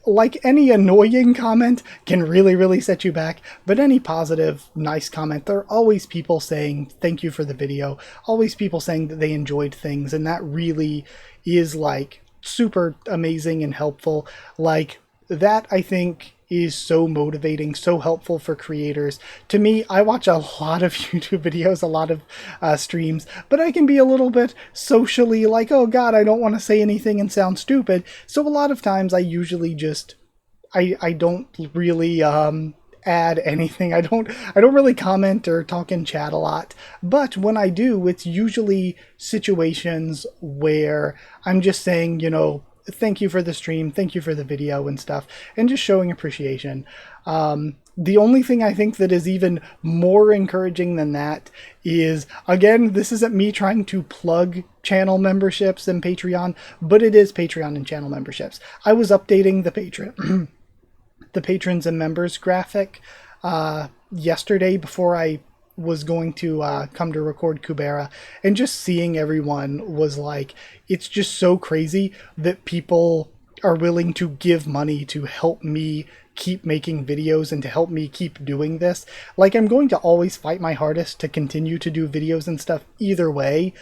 S1: like any annoying comment can really set you back, but any positive, nice comment, there are always people saying thank you for the video, always people saying that they enjoyed things, and that really is like super amazing and helpful. Like that, I think, is so motivating, so helpful for creators. To me, I watch a lot of YouTube videos, a lot of streams, but I can be a little bit socially like, oh god, I don't want to say anything and sound stupid. So a lot of times I usually just, I don't really add anything. I don't really comment or talk in chat a lot. But when I do, it's usually situations where I'm just saying, you know, thank you for the stream, thank you for the video and stuff, and just showing appreciation. The only thing I think that is even more encouraging than that is, again, this isn't me trying to plug channel memberships and Patreon, but it is Patreon and channel memberships. I was updating the the patrons and members graphic yesterday before I was going to come to record Kubera, and just seeing everyone was like, it's just so crazy that people are willing to give money to help me keep making videos and to help me keep doing this. Like, I'm going to always fight my hardest to continue to do videos and stuff either way.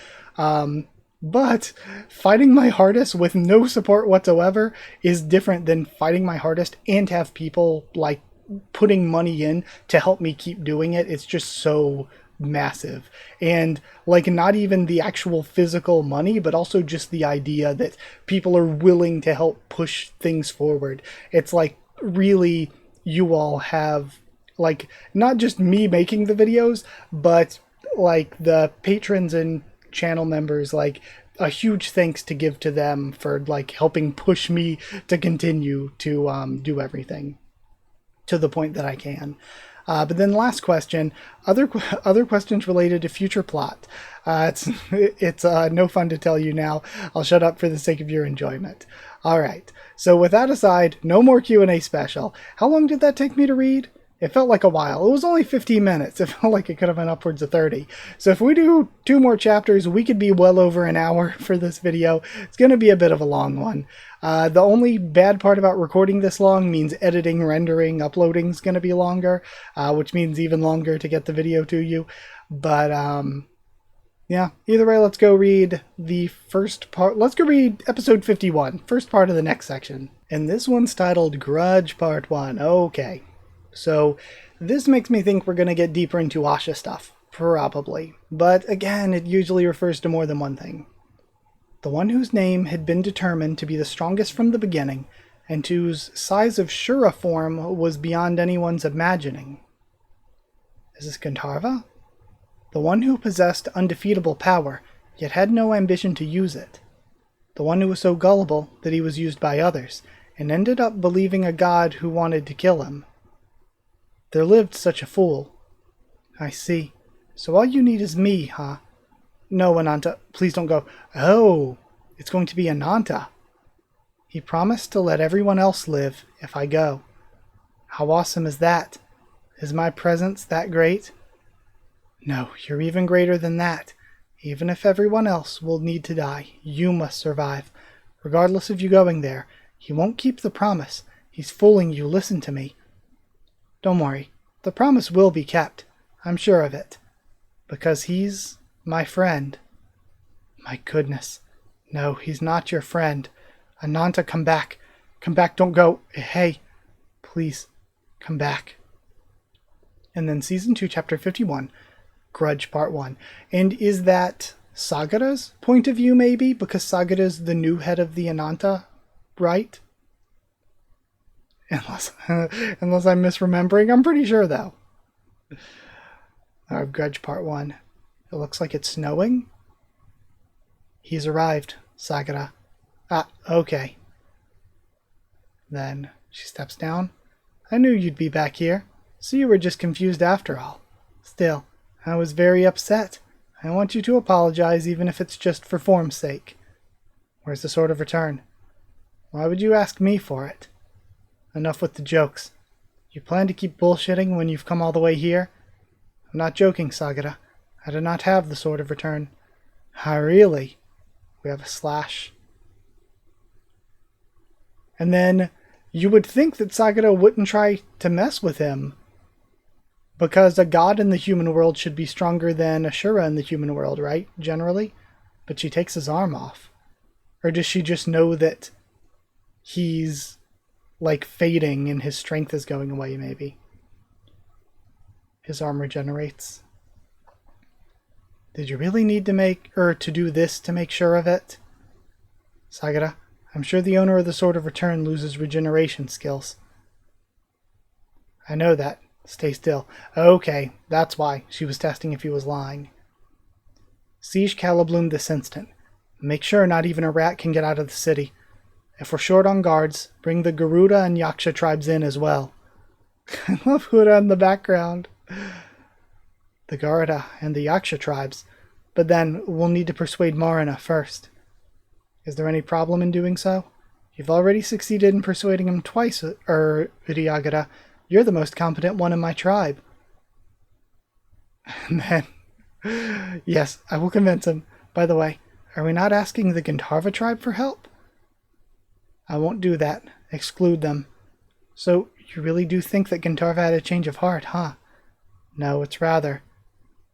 S1: But fighting my hardest with no support whatsoever is different than fighting my hardest and have people like putting money in to help me keep doing it. It's just so massive. And like not even the actual physical money, but also just the idea that people are willing to help push things forward. It's like really you all have like not just me making the videos, but like the patrons and channel members, like a huge thanks to give to them for like helping push me to continue to do everything to the point that I can. But then last question, other questions related to future plot. It's no fun to tell you now. I'll shut up for the sake of your enjoyment. All right. So with that aside, no more Q&A special. How long did that take me to read? It felt like a while. It was only 15 minutes. It felt like it could have been upwards of 30. So if we do 2 more chapters, we could be well over an hour for this video. It's going to be a bit of a long one. The only bad part about recording this long means editing, rendering, uploading is going to be longer, which means even longer to get the video to you. But yeah, either way, let's go read the first part. Let's go read episode 51, first part of the next section. And this one's titled Grudge Part 1. Okay. So this makes me think we're going to get deeper into Asha stuff, probably. But again, it usually refers to more than one thing. The one whose name had been determined to be the strongest from the beginning, and whose size of Shura form was beyond anyone's imagining. Is this Gandharva? The one who possessed undefeatable power, yet had no ambition to use it. The one who was so gullible that he was used by others, and ended up believing a god who wanted to kill him. There lived such a fool. I see. So all you need is me, huh? No, Ananta, please don't go. Oh, it's going to be Ananta. He promised to let everyone else live if I go. How awesome is that? Is my presence that great? No, you're even greater than that. Even if everyone else will need to die, you must survive. Regardless of you going there, he won't keep the promise. He's fooling you, listen to me. Don't worry, the promise will be kept. I'm sure of it. Because he's my friend. My goodness. No, he's not your friend. Ananta, come back. Come back, don't go. Hey, please, come back. And then Season 2, Chapter 51, Grudge Part 1. And is that Sagara's point of view, maybe? Because Sagara's the new head of the Ananta, right? Unless I'm misremembering. I'm pretty sure, though. Grudge Part 1. It looks like it's snowing. He's arrived, Sagara. Ah, okay. Then she steps down. I knew you'd be back here, so you were just confused after all. Still, I was very upset. I want you to apologize, even if it's just for form's sake. Where's the Sword of Return? Why would you ask me for it? Enough with the jokes. You plan to keep bullshitting when you've come all the way here? I'm not joking, Sagara. I do not have the Sword of Return. Ah, really? We have a slash. And then you would think that Sagara wouldn't try to mess with him, because a god in the human world should be stronger than a Shura in the human world, right? Generally. But she takes his arm off. Or does she just know that he's like fading and his strength is going away, maybe? His arm regenerates. Did you really need to do this to make sure of it? Sagara, I'm sure the owner of the Sword of Return loses regeneration skills. I know that. Stay still. Okay, that's why. She was testing if he was lying. Siege Calibloom this instant. Make sure not even a rat can get out of the city. If we're short on guards, bring the Garuda and Yaksha tribes in as well. I love Huda in the background. The Garuda and the Yaksha tribes. But then we'll need to persuade Marina first. Is there any problem in doing so? You've already succeeded in persuading him twice, Udiagara. You're the most competent one in my tribe. And then, yes, I will convince him. By the way, are we not asking the Gandharva tribe for help? I won't do that. Exclude them. So, you really do think that Gandharva had a change of heart, huh? No, it's rather.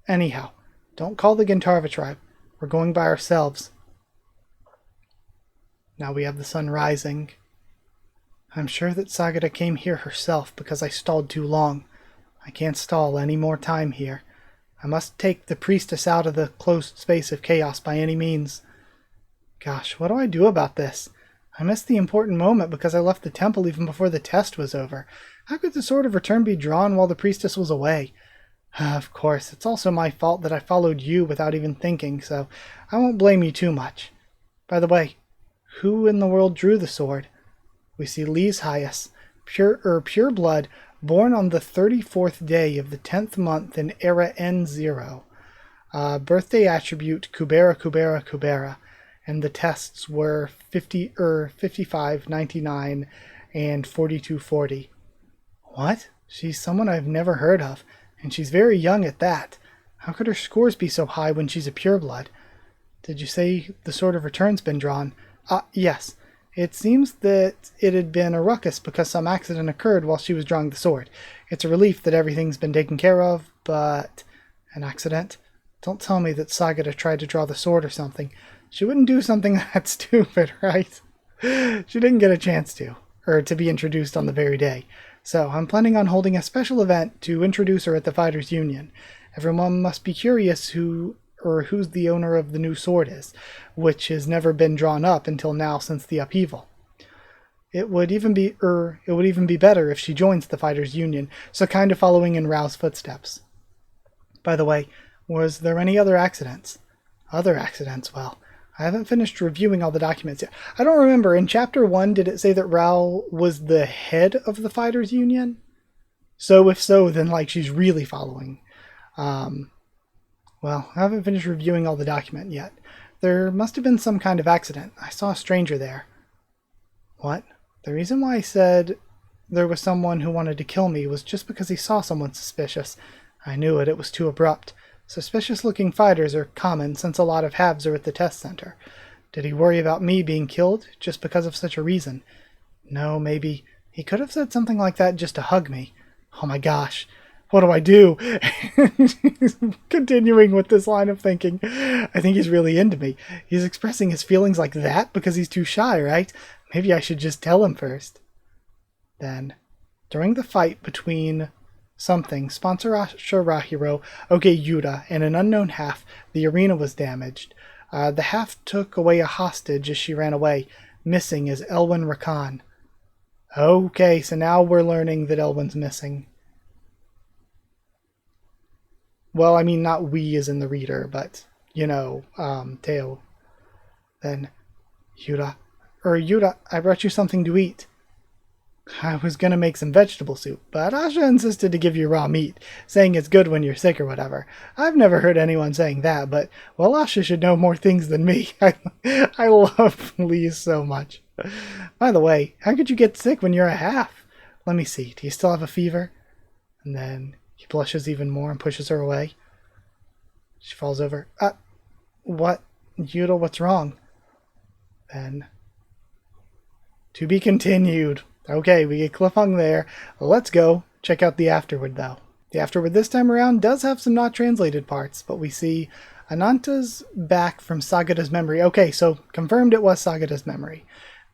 S1: Anyhow, don't call the Gandharva tribe. We're going by ourselves. Now we have the sun rising. I'm sure that Sagara came here herself because I stalled too long. I can't stall any more time here. I must take the priestess out of the closed space of chaos by any means. Gosh, what do I do about this? I missed the important moment because I left the temple even before the test was over. How could the Sword of Return be drawn while the priestess was away? Of course, it's also my fault that I followed you without even thinking, so I won't blame you too much. By the way, who in the world drew the sword? We see Lee's Hyas, pure blood, born on the 34th day of the 10th month in era N0. Birthday attribute Kubera, Kubera, Kubera. And the tests were 55, 99, and 4240. What? She's someone I've never heard of, and she's very young at that. How could her scores be so high when she's a pureblood? Did you say the Sword of Return's been drawn? Yes. It seems that it had been a ruckus because some accident occurred while she was drawing the sword. It's a relief that everything's been taken care of, but... An accident? Don't tell me that Sagara tried to draw the sword or something. She wouldn't do something that stupid, right? She didn't get a chance to, or to be introduced on the very day. So I'm planning on holding a special event to introduce her at the Fighters Union. Everyone must be curious who's the owner of the new sword is, which has never been drawn up until now since the upheaval. It would even be better if she joins the Fighters Union, so kind of following in Rao's footsteps. By the way, was there any other accidents? Other accidents? Well, I haven't finished reviewing all the documents yet. I don't remember. In Chapter 1, did it say that Rao was the head of the Fighters Union? So if so, then she's really following. Well, I haven't finished reviewing all the document yet. There must have been some kind of accident. I saw a stranger there. What? The reason why I said there was someone who wanted to kill me was just because he saw someone suspicious. I knew it. It was too abrupt. Suspicious-looking fighters are common since a lot of halves are at the test center. Did he worry about me being killed just because of such a reason? No, maybe. He could have said something like that just to hug me. Oh my gosh. What do I do? Continuing with this line of thinking. I think he's really into me. He's expressing his feelings like that because he's too shy, right? Maybe I should just tell him first. Then, during the fight between... Sponsor Shirahiro, Yuta, and an unknown half, the arena was damaged. The half took away a hostage as she ran away. Missing is Elwyn Rakan. Okay, so now we're learning that Elwyn's missing. Well, I mean, not we as in the reader, but, Teo. Then, Yuta, I brought you something to eat. I was gonna make some vegetable soup, but Asha insisted to give you raw meat, saying it's good when you're sick or whatever. I've never heard anyone saying that, but, well, Asha should know more things than me. I love Lee so much. By the way, how could you get sick when you're a half? Let me see, do you still have a fever? And then he blushes even more and pushes her away. She falls over. What? Yuta, what's wrong? Then... To be continued. Okay, we get cliffhung there. Let's go. Check out the afterward, though. The afterward this time around does have some not translated parts, but we see Ananta's back from Sagara's memory. Okay, so confirmed it was Sagara's memory.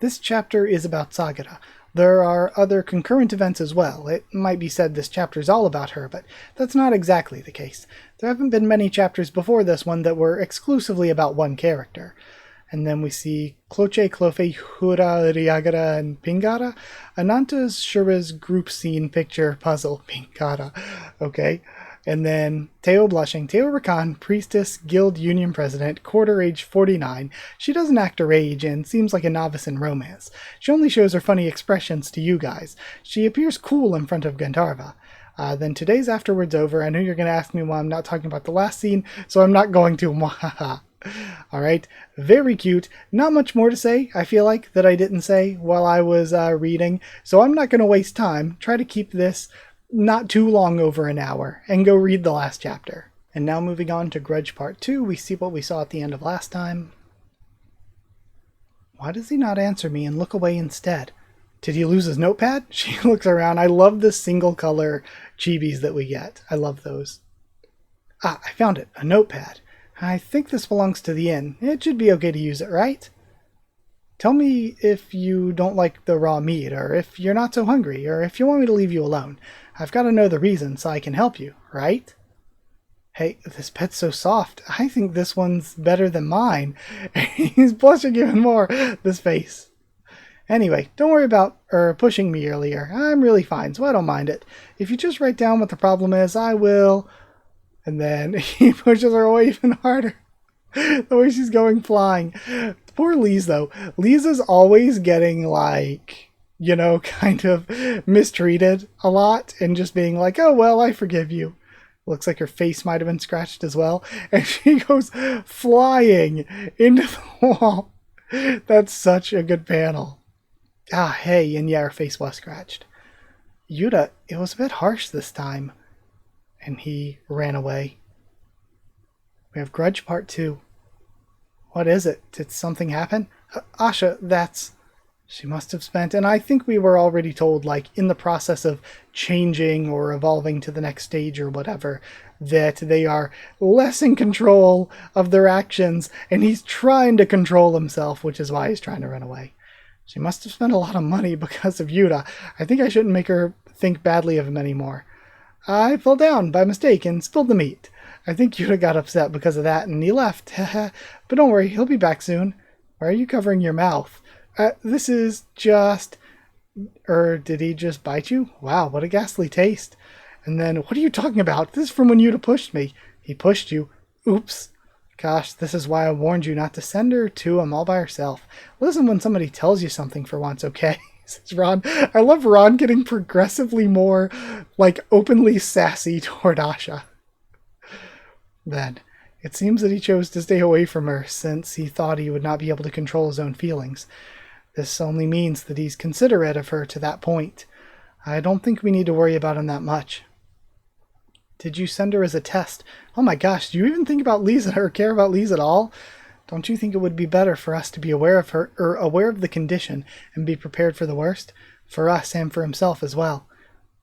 S1: This chapter is about Sagara. There are other concurrent events as well. It might be said this chapter is all about her, but that's not exactly the case. There haven't been many chapters before this one that were exclusively about one character. And then we see Cloche, Clofe, Hura, Riagara, and Pingara. Ananta's Shura's group scene picture puzzle. Pingara. Okay. And then Teo blushing. Teo Rakan, priestess, guild union president, quarter age 49. She doesn't act her age and seems like a novice in romance. She only shows her funny expressions to you guys. She appears cool in front of Gandharva. Then today's afterwards over. I know you're going to ask me why I'm not talking about the last scene, so I'm not going to. Alright, very cute. Not much more to say, I feel like, that I didn't say while I was reading, so I'm not going to waste time. Try to keep this not too long over an hour, and go read the last chapter. And now moving on to Grudge Part 2, we see what we saw at the end of last time. Why does he not answer me and look away instead? Did he lose his notepad? She looks around. I love the single color chibis that we get. I love those. I found it. A notepad. I think this belongs to the inn. It should be okay to use it, right? Tell me if you don't like the raw meat, or if you're not so hungry, or if you want me to leave you alone. I've got to know the reason so I can help you, right? Hey, this pet's so soft. I think this one's better than mine. He's blushing even more. This face. Anyway, don't worry about pushing me earlier. I'm really fine, so I don't mind it. If you just write down what the problem is, I will. And then he pushes her away even harder. The way she's going flying. Poor Lise, though. Lise is always getting, like, kind of mistreated a lot and just being like, oh, well, I forgive you. Looks like her face might have been scratched as well. And she goes flying into the wall. That's such a good panel. Ah, hey, and yeah, her face was scratched. Yuta, it was a bit harsh this time. And he ran away. We have Grudge Part 2. What is it? Did something happen? Asha, that's... She must have spent... And I think we were already told, like, in the process of changing or evolving to the next stage or whatever, that they are less in control of their actions, and he's trying to control himself, which is why he's trying to run away. She must have spent a lot of money because of Yuta. I think I shouldn't make her think badly of him anymore. I fell down by mistake and spilled the meat. I think Yuta got upset because of that and he left. But don't worry, he'll be back soon. Why are you covering your mouth? This is just... did he just bite you? Wow, what a ghastly taste. And then, what are you talking about? This is from when Yuta pushed me. He pushed you. Oops. Gosh, this is why I warned you not to send her to him all by herself. Listen when somebody tells you something for once, okay? Says Ron. I love Ron getting progressively more, like, openly sassy toward Asha. Then, it seems that he chose to stay away from her since he thought he would not be able to control his own feelings. This only means that he's considerate of her to that point. I don't think we need to worry about him that much. Did you send her as a test? Oh my gosh, do you even think about Lisa or care about Lisa at all? Don't you think it would be better for us to be aware of her, or aware of the condition, and be prepared for the worst? For us and for himself as well.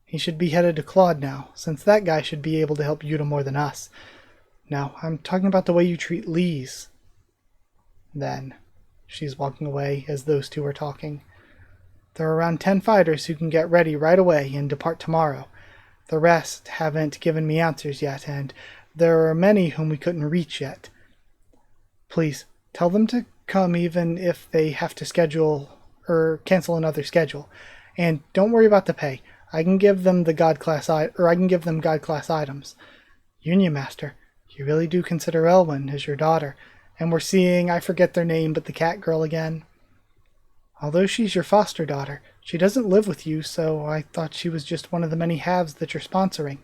S1: He should be headed to Claude now, since that guy should be able to help Yuta more than us. Now, I'm talking about the way you treat Lise. Then, she's walking away as those two are talking. There are around 10 fighters who can get ready right away and depart tomorrow. The rest haven't given me answers yet, and there are many whom we couldn't reach yet. Please, tell them to come even if they have to schedule or cancel another schedule. And don't worry about the pay. I can give them God class items. Union Master, you really do consider Elwyn as your daughter, and we're seeing, I forget their name, but the cat girl again. Although she's your foster daughter, she doesn't live with you, so I thought she was just one of the many halves that you're sponsoring.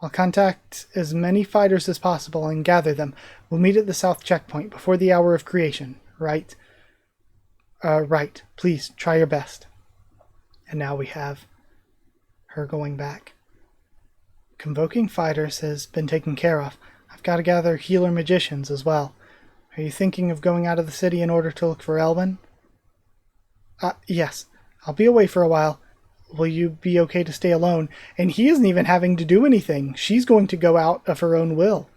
S1: I'll contact as many fighters as possible and gather them. We'll meet at the south checkpoint before the hour of creation, right? Right. Please, try your best. And now we have her going back. Convoking fighters has been taken care of. I've got to gather healer magicians as well. Are you thinking of going out of the city in order to look for Elwyn? Yes. I'll be away for a while. Will you be okay to stay alone? And he isn't even having to do anything. She's going to go out of her own will.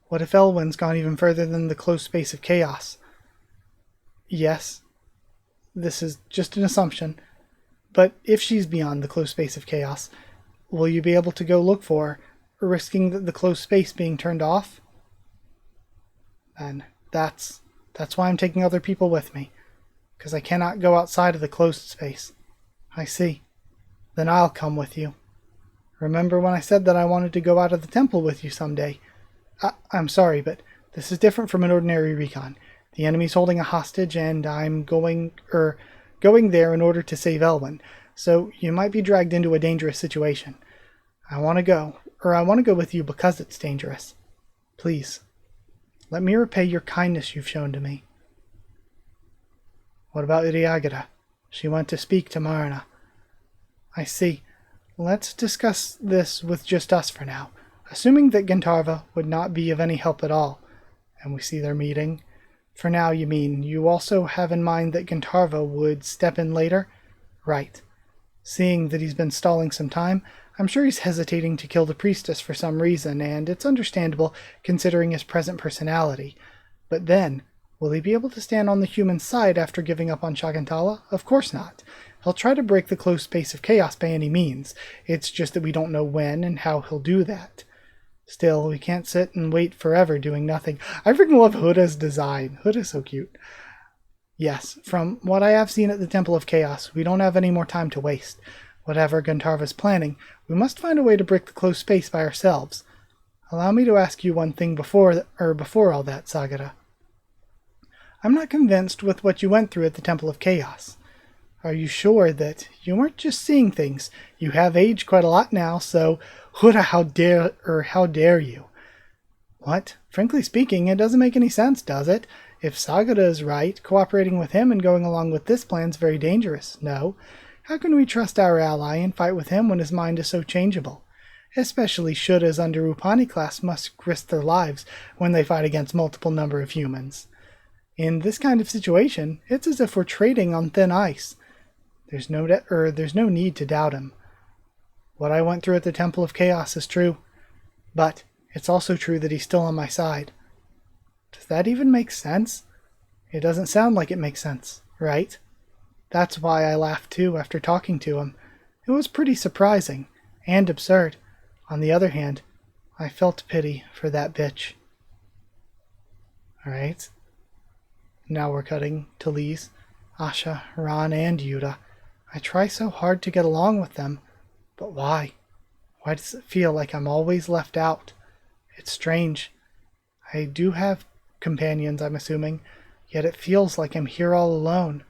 S1: What if Elwyn's gone even further than the close space of chaos? Yes. This is just an assumption. But if she's beyond the close space of chaos, will you be able to go look for her, risking the close space being turned off? Then that's why I'm taking other people with me. Because I cannot go outside of the closed space. I see. Then I'll come with you. Remember when I said that I wanted to go out of the temple with you someday? I'm sorry, but this is different from an ordinary recon. The enemy's holding a hostage, and I'm going there in order to save Elwyn. So you might be dragged into a dangerous situation. I want to go with you because it's dangerous. Please, let me repay your kindness you've shown to me. What about Iriagata? She went to speak to Marna. I see. Let's discuss this with just us for now. Assuming that Gentarva would not be of any help at all, and we see their meeting. For now, you mean you also have in mind that Gentarva would step in later? Right. Seeing that he's been stalling some time, I'm sure he's hesitating to kill the priestess for some reason, and it's understandable considering his present personality. But then, Will he be able to stand on the human side after giving up on Shagantala? Of course not. He'll try to break the close space of chaos by any means. It's just that we don't know when and how he'll do that. Still, we can't sit and wait forever doing nothing. I freaking love Huda's design. Huda's so cute. Yes, from what I have seen at the Temple of Chaos, we don't have any more time to waste. Whatever Gantarva's planning, we must find a way to break the closed space by ourselves. Allow me to ask you one thing before all that, Sagara. I'm not convinced with what you went through at the Temple of Chaos. Are you sure that you weren't just seeing things? You have aged quite a lot now, so Huda, how dare you? What? Frankly speaking, it doesn't make any sense, does it? If Sagara is right, cooperating with him and going along with this plan is very dangerous. No. How can we trust our ally and fight with him when his mind is so changeable? Especially Shuddhas under Upani class must risk their lives when they fight against multiple number of humans. In this kind of situation, it's as if we're trading on thin ice. There's no need to doubt him. What I went through at the Temple of Chaos is true, but it's also true that he's still on my side. Does that even make sense? It doesn't sound like it makes sense, right? That's why I laughed too after talking to him. It was pretty surprising and absurd. On the other hand, I felt pity for that bitch. Alright. Now we're cutting to Lise, Asha, Ran, and Yuta. I try so hard to get along with them, but why? Why does it feel like I'm always left out? It's strange. I do have companions, I'm assuming, yet it feels like I'm here all alone.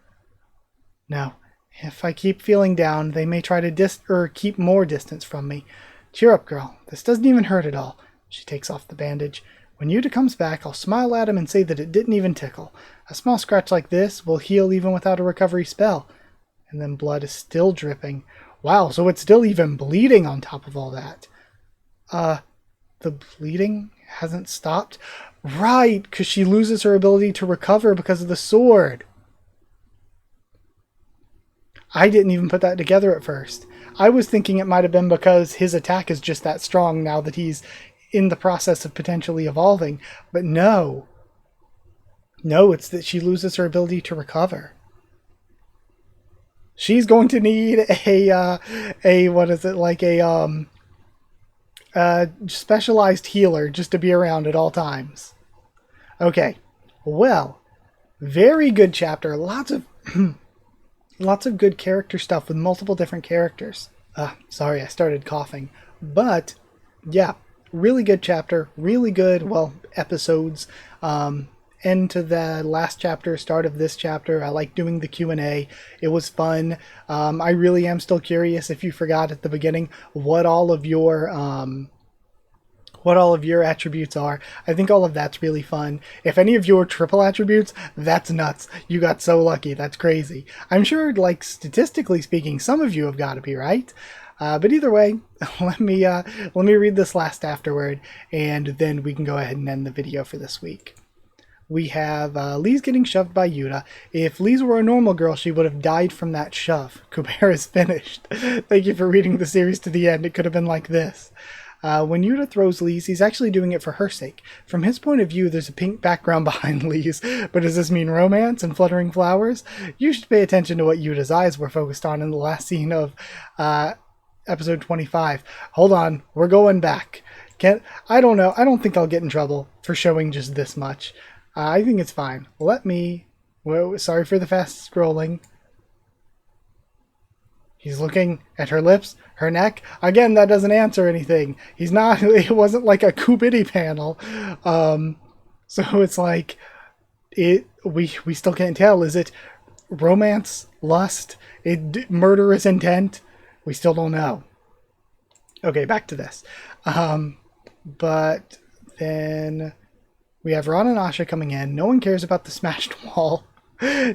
S1: No, if I keep feeling down, they may try to keep more distance from me. Cheer up, girl. This doesn't even hurt at all. She takes off the bandage. When Yuta comes back, I'll smile at him and say that it didn't even tickle. A small scratch like this will heal even without a recovery spell. And then blood is still dripping. Wow, so it's still even bleeding on top of all that. The bleeding hasn't stopped? Right, because she loses her ability to recover because of the sword. I didn't even put that together at first. I was thinking it might have been because his attack is just that strong now that he's in the process of potentially evolving. But no. No, it's that she loses her ability to recover. She's going to need a specialized healer just to be around at all times. Okay. Well, very good chapter. Lots of good character stuff with multiple different characters. Sorry, I started coughing. But, yeah, really good chapter. Really good, episodes. End to the last chapter, start of this chapter. I like doing the Q&A. It was fun. I really am still curious, if you forgot at the beginning, what all of your attributes are. I think all of that's really fun. If any of your triple attributes, that's nuts. You got so lucky. That's crazy. I'm sure, statistically speaking, some of you have got to be right. But either way, let me read this last afterword, and then we can go ahead and end the video for this week. We have Lise getting shoved by Yuta. If Lise were a normal girl, she would have died from that shove. Kubera is finished. Thank you for reading the series to the end. It could have been like this. When Yuta throws Lise, he's actually doing it for her sake. From his point of view, there's a pink background behind Lise, but does this mean romance and fluttering flowers? You should pay attention to what Yuta's eyes were focused on in the last scene of episode 25. Hold on, we're going back. I don't know. I don't think I'll get in trouble for showing just this much. I think it's fine. Sorry for the fast scrolling. He's looking at her lips, her neck. Again, that doesn't answer anything. It wasn't like a Kubiti panel. So it's like, we still can't tell. Is it romance, lust, murderous intent? We still don't know. Okay, back to this. But then we have Ron and Asha coming in. No one cares about the smashed wall.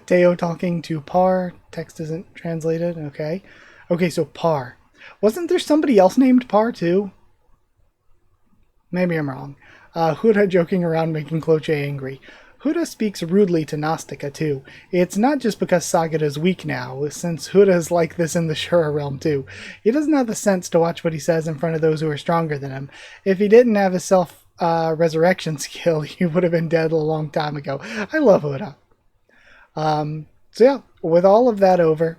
S1: Teo talking to Par. Text isn't translated. Okay. Okay, so Par. Wasn't there somebody else named Par too? Maybe I'm wrong. Huda joking around making Cloche angry. Huda speaks rudely to Nastica too. It's not just because Sagara is weak now, since Huda is like this in the Shura realm too. He doesn't have the sense to watch what he says in front of those who are stronger than him. If he didn't have his self resurrection skill, you would have been dead a long time ago. I love Huda. So yeah, with all of that over,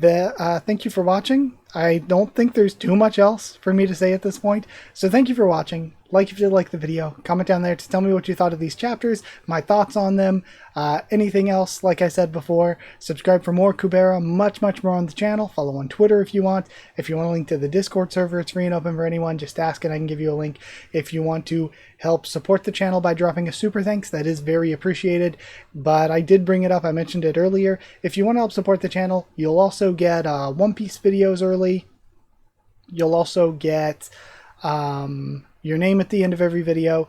S1: thank you for watching. I don't think there's too much else for me to say at this point. So thank you for watching. Like if you like the video. Comment down there to tell me what you thought of these chapters, my thoughts on them, anything else, like I said before. Subscribe for more Kubera, much more on the channel. Follow on Twitter if you want. If you want a link to the Discord server, it's free and open for anyone. Just ask and I can give you a link. If you want to help support the channel by dropping a super thanks, that is very appreciated. But I did bring it up, I mentioned it earlier. If you want to help support the channel, you'll also get One Piece videos early. You'll also get your name at the end of every video.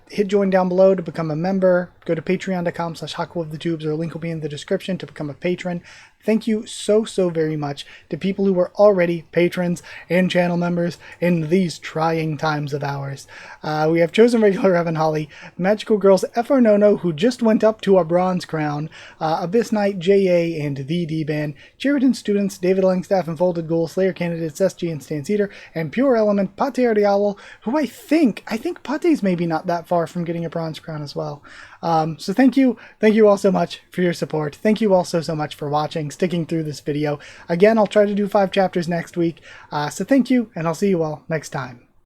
S1: Hit join down below to become a member. Go to patreon.com/Haku of the Tubes, or a link will be in the description to become a patron. Thank you so very much to people who are already patrons and channel members in these trying times of ours. We have Chosen Regular Evan Holly, Magical Girls FR Nono, who just went up to a bronze crown, Abyss Knight, JA, and the D-Ban, Sheridan Students, David Langstaff and Folded Ghoul, Slayer Candidates, SG and Stan Cedar, and Pure Element, Pate Ardiawal, who I think Pate's maybe not that far from getting a bronze crown as well. So thank you all so much for your support. Thank you all so much for watching, sticking through this video. Again, I'll try to do 5 chapters next week. So thank you, and I'll see you all next time.